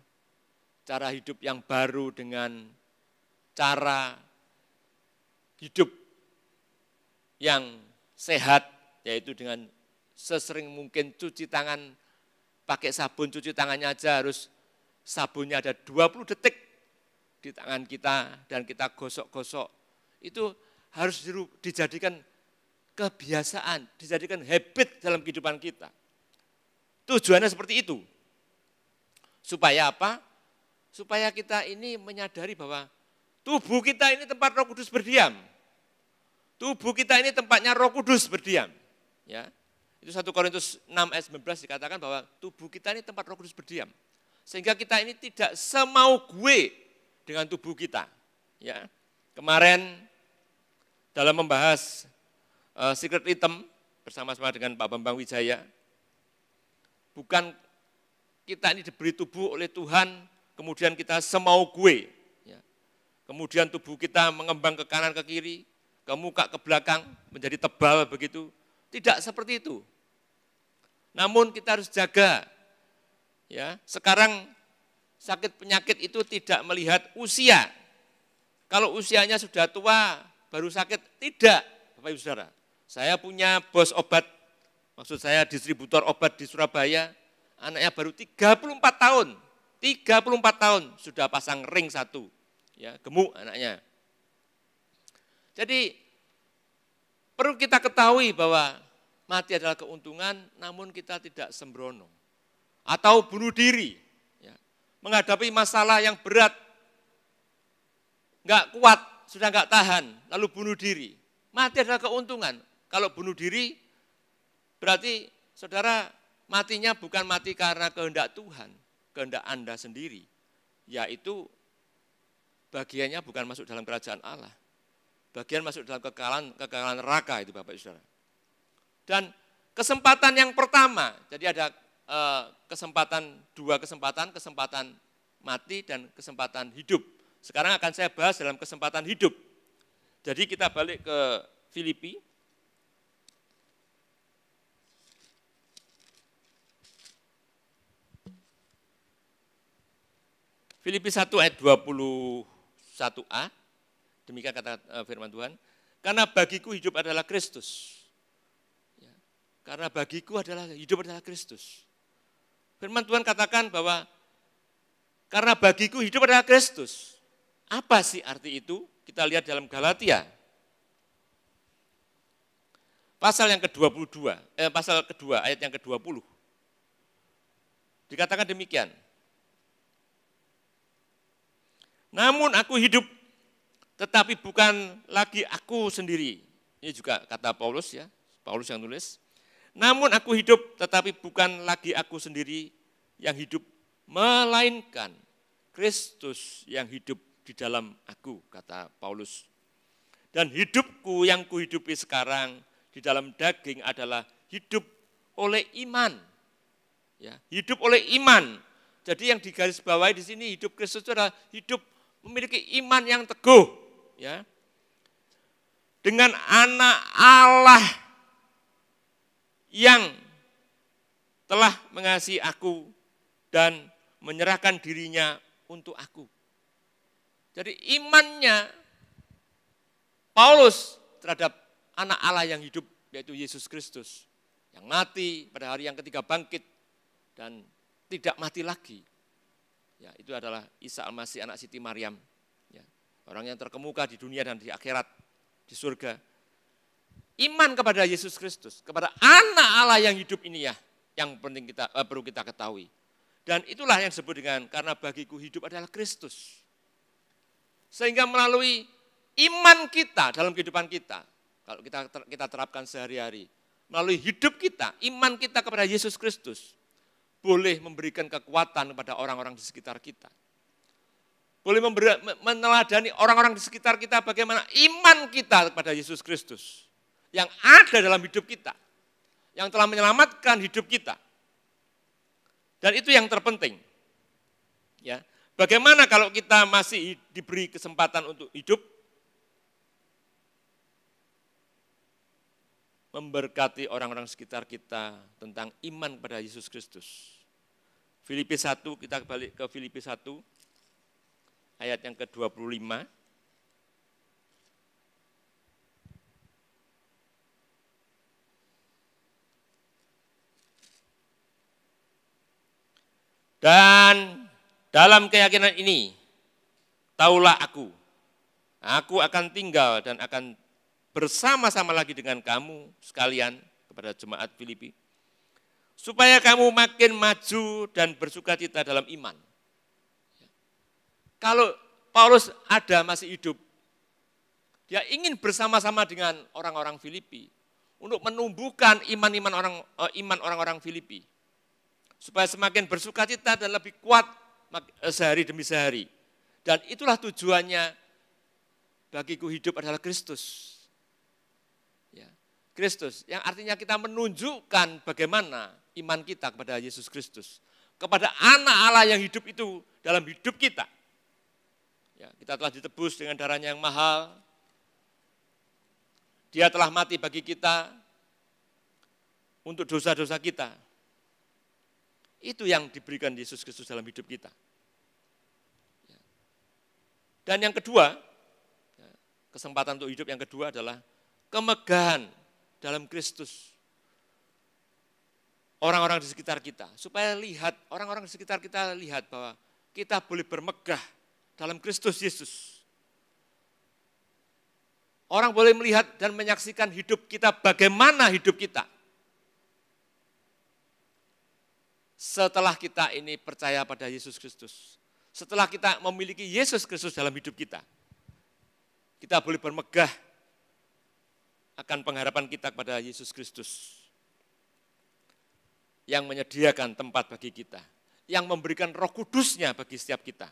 cara hidup yang baru dengan cara hidup yang sehat, yaitu dengan sesering mungkin cuci tangan, pakai sabun cuci tangannya aja harus sabunnya ada 20 detik di tangan kita dan kita gosok-gosok. Itu harus dijadikan kebiasaan, dijadikan habit dalam kehidupan kita. Tujuannya seperti itu. Supaya apa? Supaya kita ini menyadari bahwa tubuh kita ini tempat Roh Kudus berdiam. Tubuh kita ini tempatnya Roh Kudus berdiam. Ya. Itu 1 Korintus 6 ayat 19 dikatakan bahwa tubuh kita ini tempat Roh Kudus berdiam. Sehingga kita ini tidak semau gue dengan tubuh kita. Ya. Kemarin dalam membahas Secret Rhythm bersama-sama dengan Pak Bambang Wijaya, bukan kita ini diberi tubuh oleh Tuhan, kemudian kita semau gue. Ya. Kemudian tubuh kita mengembang ke kanan, ke kiri, ke muka, ke belakang, menjadi tebal begitu. Tidak seperti itu. Namun kita harus jaga. Ya. Sekarang sakit penyakit itu tidak melihat usia. Kalau usianya sudah tua, baru sakit, tidak. Bapak Ibu Saudara, saya punya bos obat, maksud saya distributor obat di Surabaya, anaknya baru 34 tahun. 34 tahun sudah pasang ring 1. Ya, gemuk anaknya. Jadi perlu kita ketahui bahwa mati adalah keuntungan, namun kita tidak sembrono. Atau bunuh diri. Ya. Menghadapi masalah yang berat, enggak kuat, sudah enggak tahan, lalu bunuh diri. Mati adalah keuntungan. Kalau bunuh diri, berarti saudara matinya bukan mati karena kehendak Tuhan, kehendak Anda sendiri. Yaitu bagiannya bukan masuk dalam kerajaan Allah. Bagian masuk dalam kekekalan neraka itu Bapak Ibu Saudara. Dan kesempatan yang pertama, jadi ada dua kesempatan mati dan kesempatan hidup. Sekarang akan saya bahas dalam kesempatan hidup. Jadi kita balik ke Filipi. Filipi 1 ayat 21a, demikian kata firman Tuhan, karena bagiku hidup adalah Kristus. Ya, karena bagiku hidup adalah Kristus. Firman Tuhan katakan bahwa karena bagiku hidup adalah Kristus. Apa sih arti itu? Kita lihat dalam Galatia. Pasal yang ke-22, pasal kedua ayat yang ke-20. Dikatakan demikian. Namun aku hidup, tetapi bukan lagi aku sendiri. Ini juga kata Paulus ya, Paulus yang nulis. Namun aku hidup, tetapi bukan lagi aku sendiri yang hidup, melainkan Kristus yang hidup di dalam aku, kata Paulus. Dan hidupku yang kuhidupi sekarang di dalam daging adalah hidup oleh iman. Ya, hidup oleh iman. Jadi yang digarisbawahi di sini hidup Kristus itu adalah hidup memiliki iman yang teguh. Ya. Dengan anak Allah yang telah mengasihi aku dan menyerahkan dirinya untuk aku. Jadi imannya Paulus terhadap anak Allah yang hidup, yaitu Yesus Kristus, yang mati pada hari yang ketiga bangkit dan tidak mati lagi. Ya, itu adalah Isa Al-Masih anak Siti Maryam. Ya, orang yang terkemuka di dunia dan di akhirat, di surga. Iman kepada Yesus Kristus, kepada anak Allah yang hidup ini ya, yang penting perlu kita ketahui. Dan itulah yang disebut dengan karena bagiku hidup adalah Kristus. Sehingga melalui iman kita dalam kehidupan kita, kalau kita terapkan sehari-hari, melalui hidup kita, iman kita kepada Yesus Kristus, boleh memberikan kekuatan kepada orang-orang di sekitar kita. Boleh meneladani orang-orang di sekitar kita bagaimana iman kita kepada Yesus Kristus yang ada dalam hidup kita, yang telah menyelamatkan hidup kita. Dan itu yang terpenting. Ya, bagaimana kalau kita masih diberi kesempatan untuk hidup? Memberkati orang-orang sekitar kita tentang iman kepada Yesus Kristus. Filipi 1, kita balik ke Filipi 1, ayat yang ke-25. Dan dalam keyakinan ini, taulah aku akan tinggal dan akan bersama-sama lagi dengan kamu sekalian, kepada jemaat Filipi, supaya kamu makin maju dan bersukacita dalam iman. Kalau Paulus masih hidup, dia ingin bersama-sama dengan orang-orang Filipi untuk menumbuhkan iman orang-orang Filipi, supaya semakin bersukacita dan lebih kuat sehari demi sehari. Dan itulah tujuannya, bagiku hidup adalah Kristus. Ya, Kristus, yang artinya kita menunjukkan bagaimana iman kita kepada Yesus Kristus, kepada anak Allah yang hidup itu dalam hidup kita. Ya, kita telah ditebus dengan darahnya yang mahal. Dia telah mati bagi kita untuk dosa-dosa kita. Itu yang diberikan Yesus Kristus dalam hidup kita. Dan yang kedua, kesempatan untuk hidup yang kedua adalah kemegahan dalam Kristus. Orang-orang di sekitar kita, supaya orang-orang di sekitar kita lihat bahwa kita boleh bermegah dalam Kristus Yesus. Orang boleh melihat dan menyaksikan hidup kita, bagaimana hidup kita. Setelah kita ini percaya pada Yesus Kristus, setelah kita memiliki Yesus Kristus dalam hidup kita boleh bermegah akan pengharapan kita kepada Yesus Kristus yang menyediakan tempat bagi kita, yang memberikan Roh Kudus-Nya bagi setiap kita.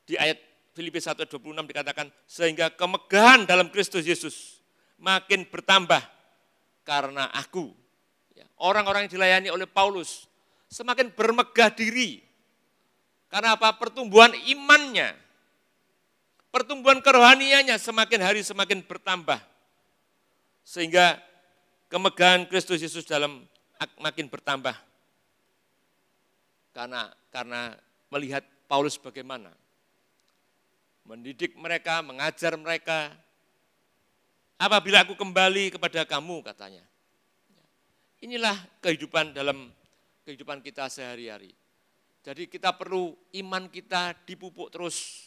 Di ayat Filipi 1:26 dikatakan, sehingga kemegahan dalam Kristus Yesus makin bertambah karena aku. Orang-orang yang dilayani oleh Paulus semakin bermegah diri. Karena apa? Pertumbuhan imannya, pertumbuhan kerohaniannya semakin hari semakin bertambah. Sehingga kemegahan Kristus Yesus dalam makin bertambah. Karena melihat Paulus bagaimana mendidik mereka, mengajar mereka. Apabila aku kembali kepada kamu, katanya. Inilah kehidupan dalam kehidupan kita sehari-hari. Jadi kita perlu iman kita dipupuk terus.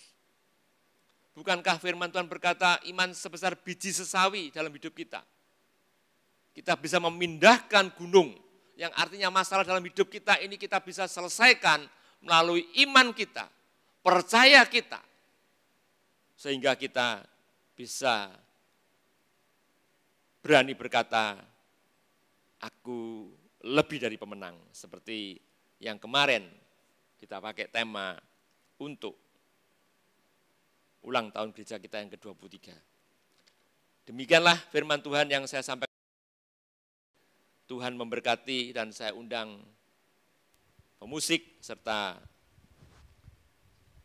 Bukankah firman Tuhan berkata iman sebesar biji sesawi dalam hidup kita? Kita bisa memindahkan gunung, yang artinya masalah dalam hidup kita ini kita bisa selesaikan melalui iman kita, percaya kita. Sehingga kita bisa berani berkata, aku lebih dari pemenang. Seperti yang kemarin kita pakai tema untuk ulang tahun gereja kita yang ke-23. Demikianlah firman Tuhan yang saya sampaikan. Tuhan memberkati dan saya undang pemusik serta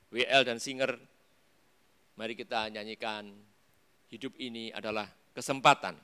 WL dan singer. Mari kita nyanyikan hidup ini adalah kesempatan.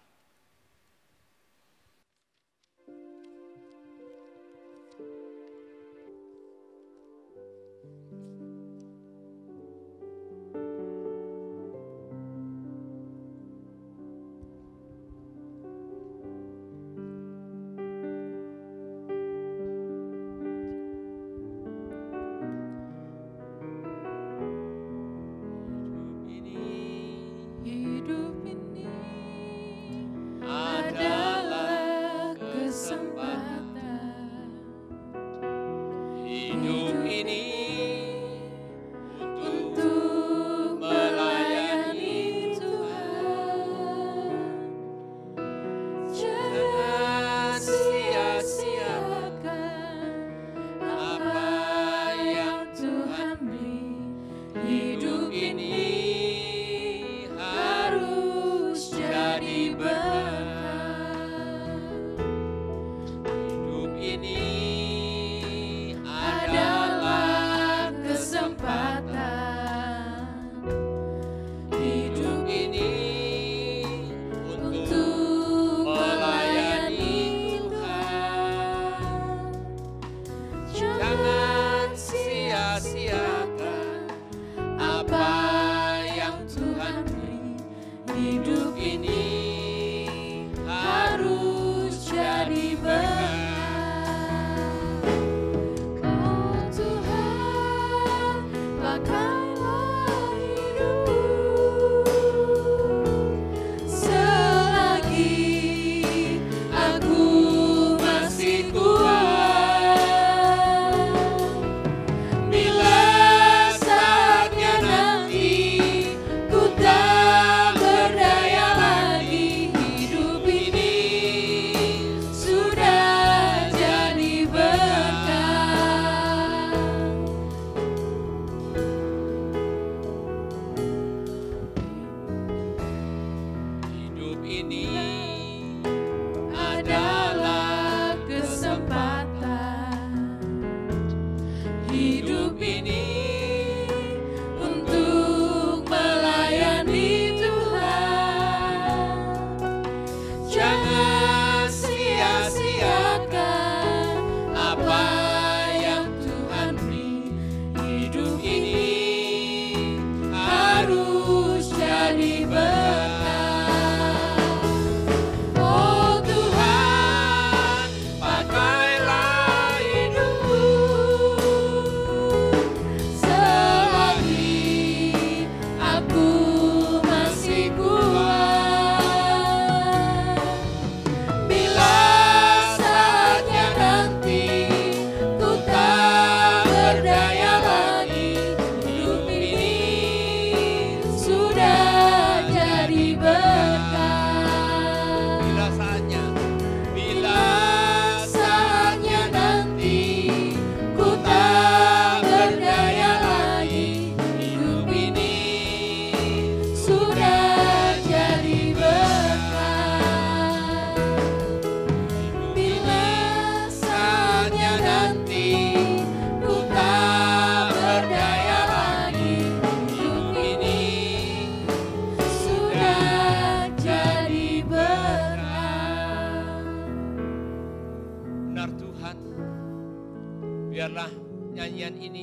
biarlah nyanyian ini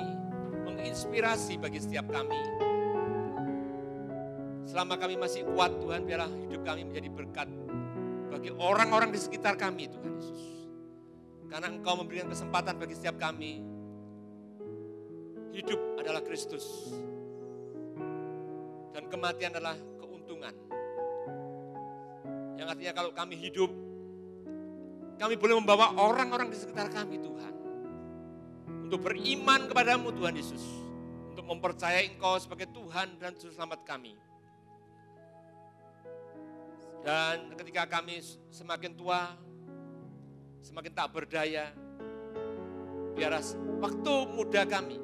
menginspirasi bagi setiap kami. Selama kami masih kuat Tuhan, biarlah hidup kami menjadi berkat bagi orang-orang di sekitar kami Tuhan Yesus. Karena Engkau memberikan kesempatan bagi setiap kami. Hidup adalah Kristus. Dan kematian adalah keuntungan. Yang artinya kalau kami hidup, kami boleh membawa orang-orang di sekitar kami Tuhan. Untuk beriman kepadamu Tuhan Yesus. Untuk mempercayai Engkau sebagai Tuhan dan Juru Selamat kami. Dan ketika kami semakin tua, semakin tak berdaya, biar waktu muda kami,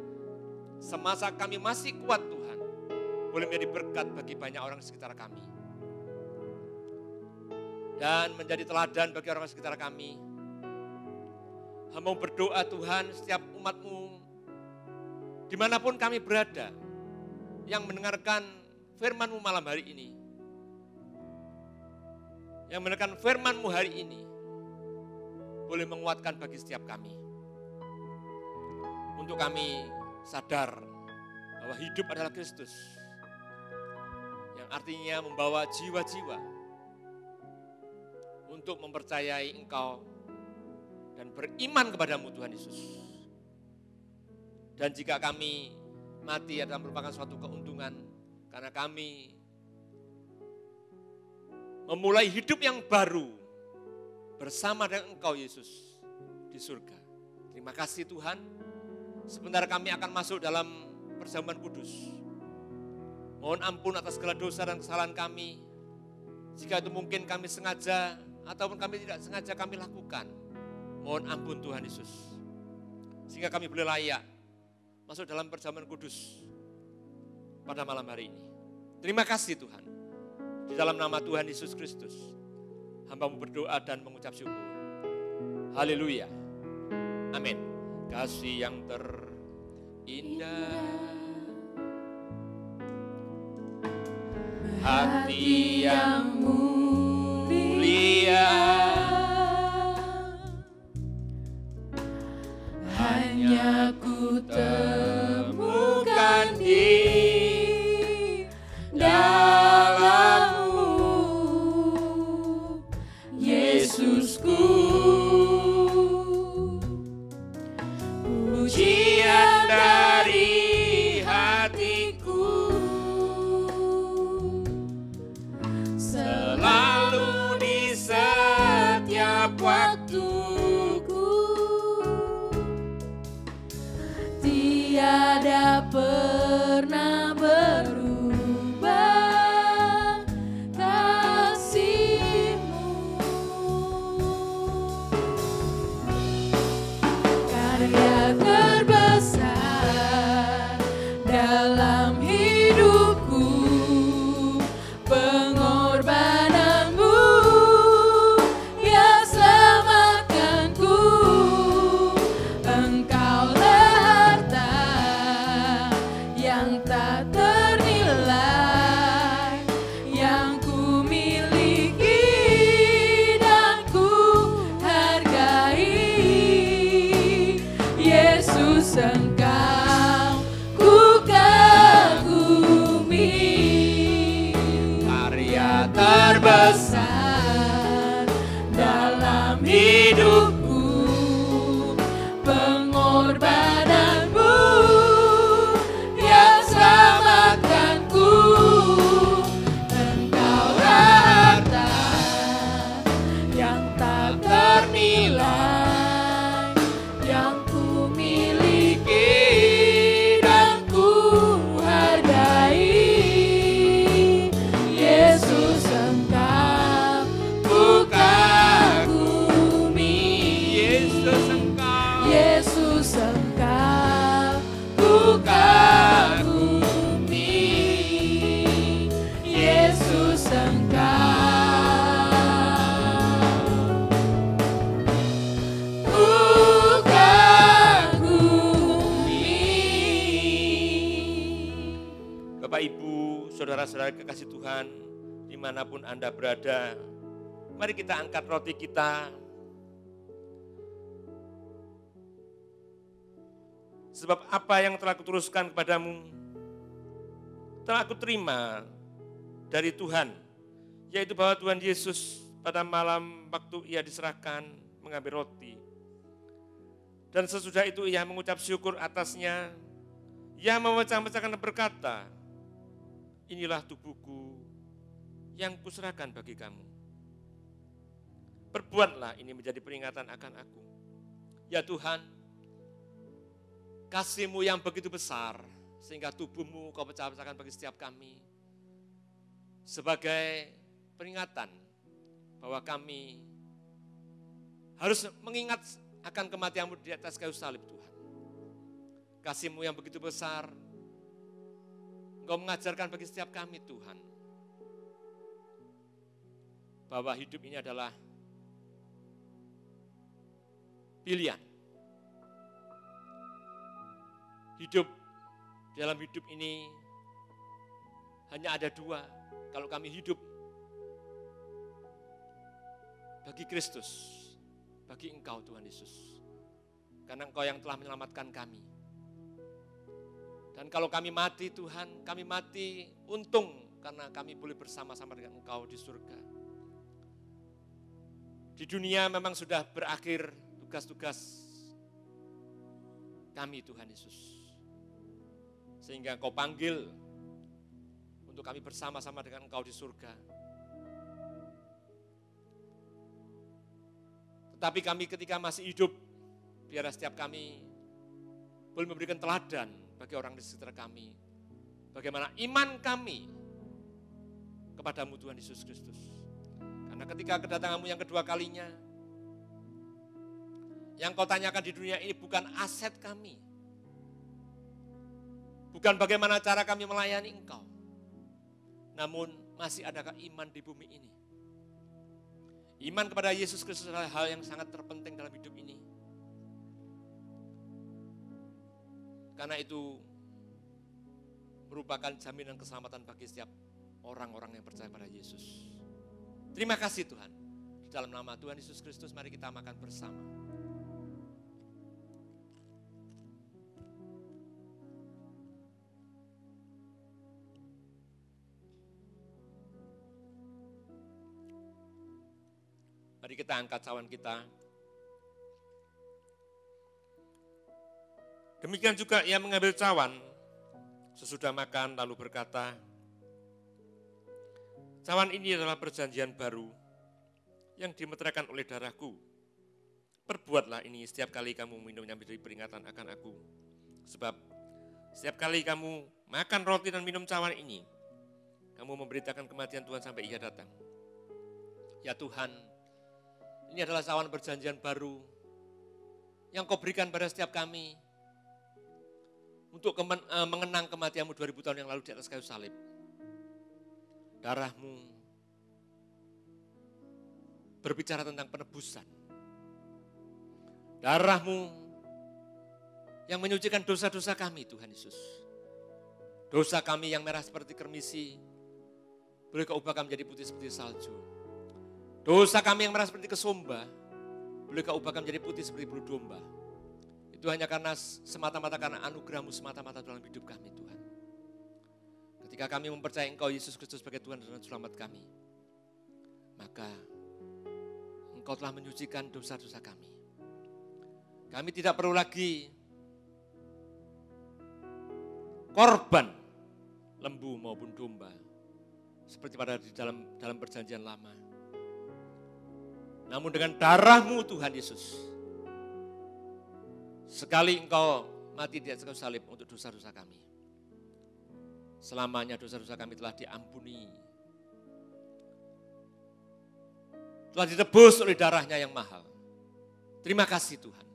semasa kami masih kuat Tuhan, boleh menjadi berkat bagi banyak orang di sekitar kami. dan menjadi teladan bagi orang sekitar kami. Hamba berdoa Tuhan, setiap umat-Mu dimanapun kami berada, yang mendengarkan firman-Mu malam hari ini, yang mendengarkan firman-Mu hari ini, boleh menguatkan bagi setiap kami. Untuk kami sadar bahwa hidup adalah Kristus, yang artinya membawa jiwa-jiwa untuk mempercayai Engkau dan beriman kepadamu Tuhan Yesus. Dan jika kami mati adalah merupakan suatu keuntungan, karena kami memulai hidup yang baru bersama dengan Engkau Yesus di surga. Terima kasih Tuhan. Sebentar kami akan masuk dalam perjamuan kudus. Mohon ampun atas segala dosa dan kesalahan kami. Jika itu mungkin kami sengaja ataupun kami tidak sengaja kami lakukan. Mohon ampun Tuhan Yesus. Sehingga kami boleh layak masuk dalam perjamuan kudus pada malam hari ini. Terima kasih Tuhan. Di dalam nama Tuhan Yesus Kristus, hamba-Mu berdoa dan mengucap syukur. Haleluya. Amin. Kasih yang terindah, hati yang mulia, hanya ku temukan di dalam-Mu, Yesusku. Pujian dari hatiku selalu di setiap waktuku, tiada pernah berubah kasih-Mu. Karya terbesar dalam hidupku, pengorbanan-Mu yang selamatkanku. Engkaulah harta yang tak ternilai, yang ku miliki dan ku hargai. Yesus, Engkau ku kagumi. karya Terbesar dalam hidupku, pengorbanan-Mu yang selamatkanku. Engkaulah harta yang tak ternilai, yang ku miliki dan ku hargai. Yesus, Engkau ku kagumi. Yesus Engkau, Yesus, Engkau ku kagumi. Yesus, Engkau ku kagumi. Bapak Ibu, saudara-saudara kekasih Tuhan, dimanapun Anda berada, mari kita angkat roti kita. Sebab apa yang telah kuteruskan kepadamu, telah aku terima dari Tuhan, yaitu bahwa Tuhan Yesus pada malam waktu ia diserahkan mengambil roti. Dan sesudah itu ia mengucap syukur atasnya, ia memecah-mecahkan dan berkata, inilah tubuhku yang kuserahkan bagi kamu. Perbuatlah ini menjadi peringatan akan aku. Ya Tuhan, kasih-Mu yang begitu besar, sehingga tubuh-Mu Kau pecah-pecahkan bagi setiap kami. Sebagai peringatan bahwa kami harus mengingat akan kematian-Mu di atas kayu salib Tuhan. Kasih-Mu yang begitu besar, Engkau mengajarkan bagi setiap kami Tuhan. bahwa hidup ini adalah pilihan. Dalam hidup ini hanya ada dua. Kalau kami hidup bagi Kristus, bagi Engkau Tuhan Yesus. Karena Engkau yang telah menyelamatkan kami. Dan kalau kami mati Tuhan, kami mati untung karena kami boleh bersama-sama dengan Engkau di surga. Di dunia memang sudah berakhir tugas-tugas kami Tuhan Yesus. Sehingga Engkau panggil untuk kami bersama-sama dengan Engkau di surga. Tetapi kami ketika masih hidup, biar setiap kami boleh memberikan teladan bagi orang di sekitar kami. Bagaimana iman kami kepadamu Tuhan Yesus Kristus. Karena ketika kedatanganmu yang kedua kalinya, yang Kau tanyakan di dunia ini bukan aset kami. Bukan bagaimana cara kami melayani Engkau. Namun masih adakah iman di bumi ini? Iman kepada Yesus Kristus adalah hal yang sangat terpenting dalam hidup ini. Karena itu merupakan jaminan keselamatan bagi setiap orang-orang yang percaya pada Yesus. Terima kasih Tuhan. Di dalam nama Tuhan Yesus Kristus mari kita makan bersama. Mari kita angkat cawan kita. Demikian juga ia mengambil cawan sesudah makan lalu berkata, cawan ini adalah perjanjian baru yang dimeteraikan oleh darahku. Perbuatlah ini setiap kali kamu minumnya menjadi peringatan akan aku. Sebab setiap kali kamu makan roti dan minum cawan ini, kamu memberitakan kematian Tuhan sampai ia datang. Ya Tuhan, ini adalah cawan perjanjian baru yang Kau berikan pada setiap kami untuk mengenang kematianmu 2000 tahun yang lalu di atas kayu salib. Darahmu berbicara tentang penebusan. Darahmu yang menyucikan dosa-dosa kami Tuhan Yesus. Dosa kami yang merah seperti kermisi, boleh Kau ubahkan menjadi putih seperti salju. Dosa kami yang merah seperti kesomba, boleh Kau ubahkan menjadi putih seperti bulu domba. Itu hanya karena semata-mata karena anugerah-Mu semata-mata dalam hidup kami Tuhan. Ketika kami mempercayai Engkau Yesus Kristus sebagai Tuhan dan Selamat kami, maka Engkau telah menyucikan dosa-dosa kami. Kami tidak perlu lagi korban lembu maupun domba seperti pada di dalam perjanjian lama. Namun dengan darah-Mu Tuhan Yesus, sekali Engkau mati di atas kayu salib untuk dosa-dosa kami. Selamanya dosa-dosa kami telah diampuni. Telah ditebus oleh darah-Nya yang mahal. Terima kasih Tuhan.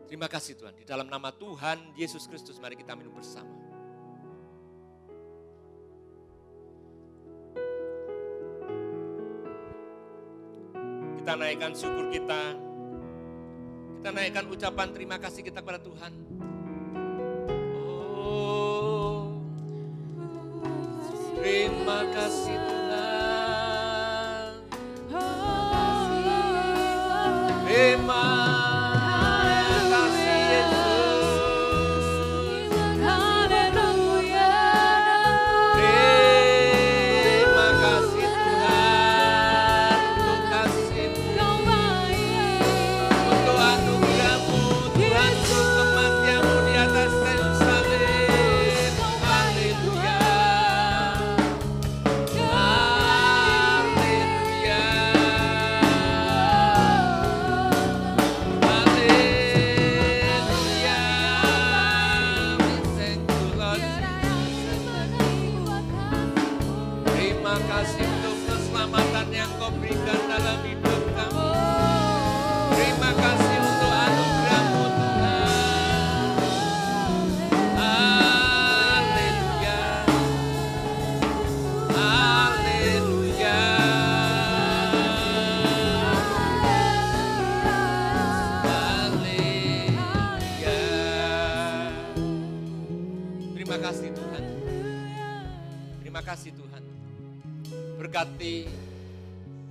Terima kasih Tuhan. Di dalam nama Tuhan Yesus Kristus mari kita minum bersama. Kita naikkan syukur kita. Kita naikkan ucapan terima kasih kita kepada Tuhan. Oh, terima kasih Tuhan. Terima kasih Yesus. Haleluya. Terima kasih Tuhan untuk kasih-Mu. Untuk anugerah-Mu, Tuhan, untuk kematian-Mu di atas kayu salib. Haleluya. Haleluya. memberkati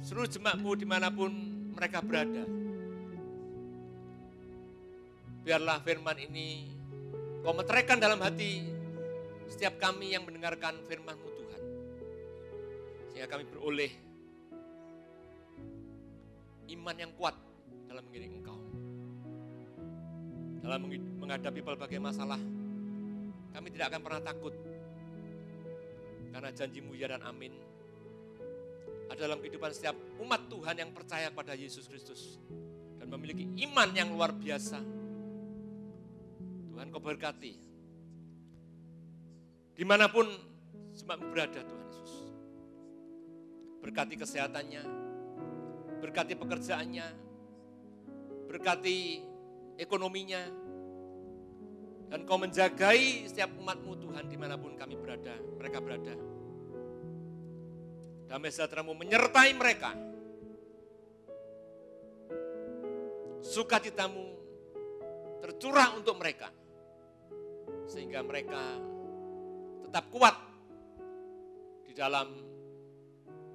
seluruh jemaat-Mu dimanapun mereka berada. Biarlah firman ini Kau meteraikan dalam hati setiap kami yang mendengarkan firman-Mu Tuhan. Sehingga kami beroleh iman yang kuat dalam mengiring Engkau. Dalam menghadapi berbagai masalah, kami tidak akan pernah takut. Karena janji-Mu ya dan amin ada dalam kehidupan setiap umat Tuhan yang percaya kepada Yesus Kristus dan memiliki iman yang luar biasa. Tuhan Kau berkati dimanapun jemaat-Mu berada, Tuhan Yesus. Berkati kesehatannya, berkati pekerjaannya, berkati ekonominya, dan Kau menjagai setiap umat-Mu Tuhan dimanapun kami berada, mereka berada. Damai sejahtera-Mu menyertai mereka. Sukacita-Mu tercurah untuk mereka. Sehingga mereka tetap kuat di dalam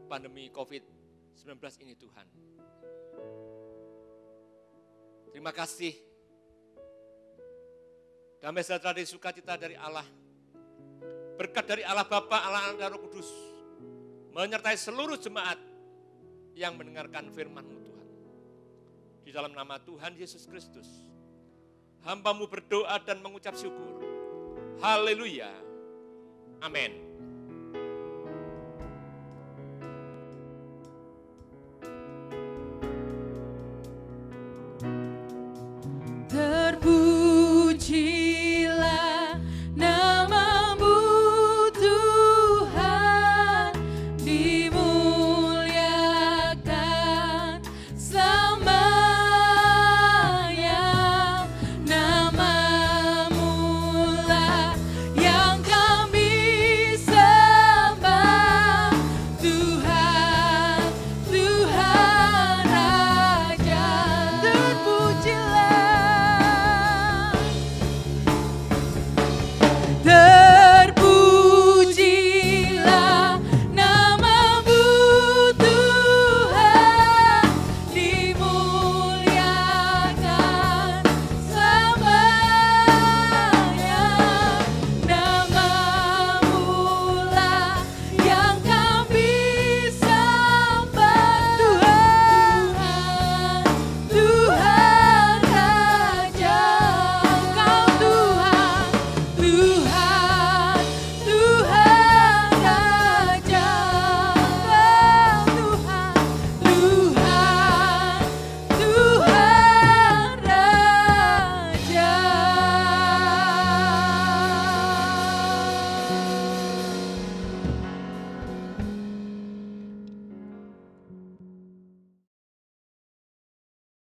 pandemi COVID-19 ini Tuhan. Terima kasih. Damai sejahtera dan sukacita dari Allah. Berkat dari Allah Bapa, Allah Anak dan Roh Kudus. Menyertai seluruh jemaat yang mendengarkan firman-Mu Tuhan. Di dalam nama Tuhan Yesus Kristus, hamba-Mu berdoa dan mengucap syukur. Haleluya. Amin.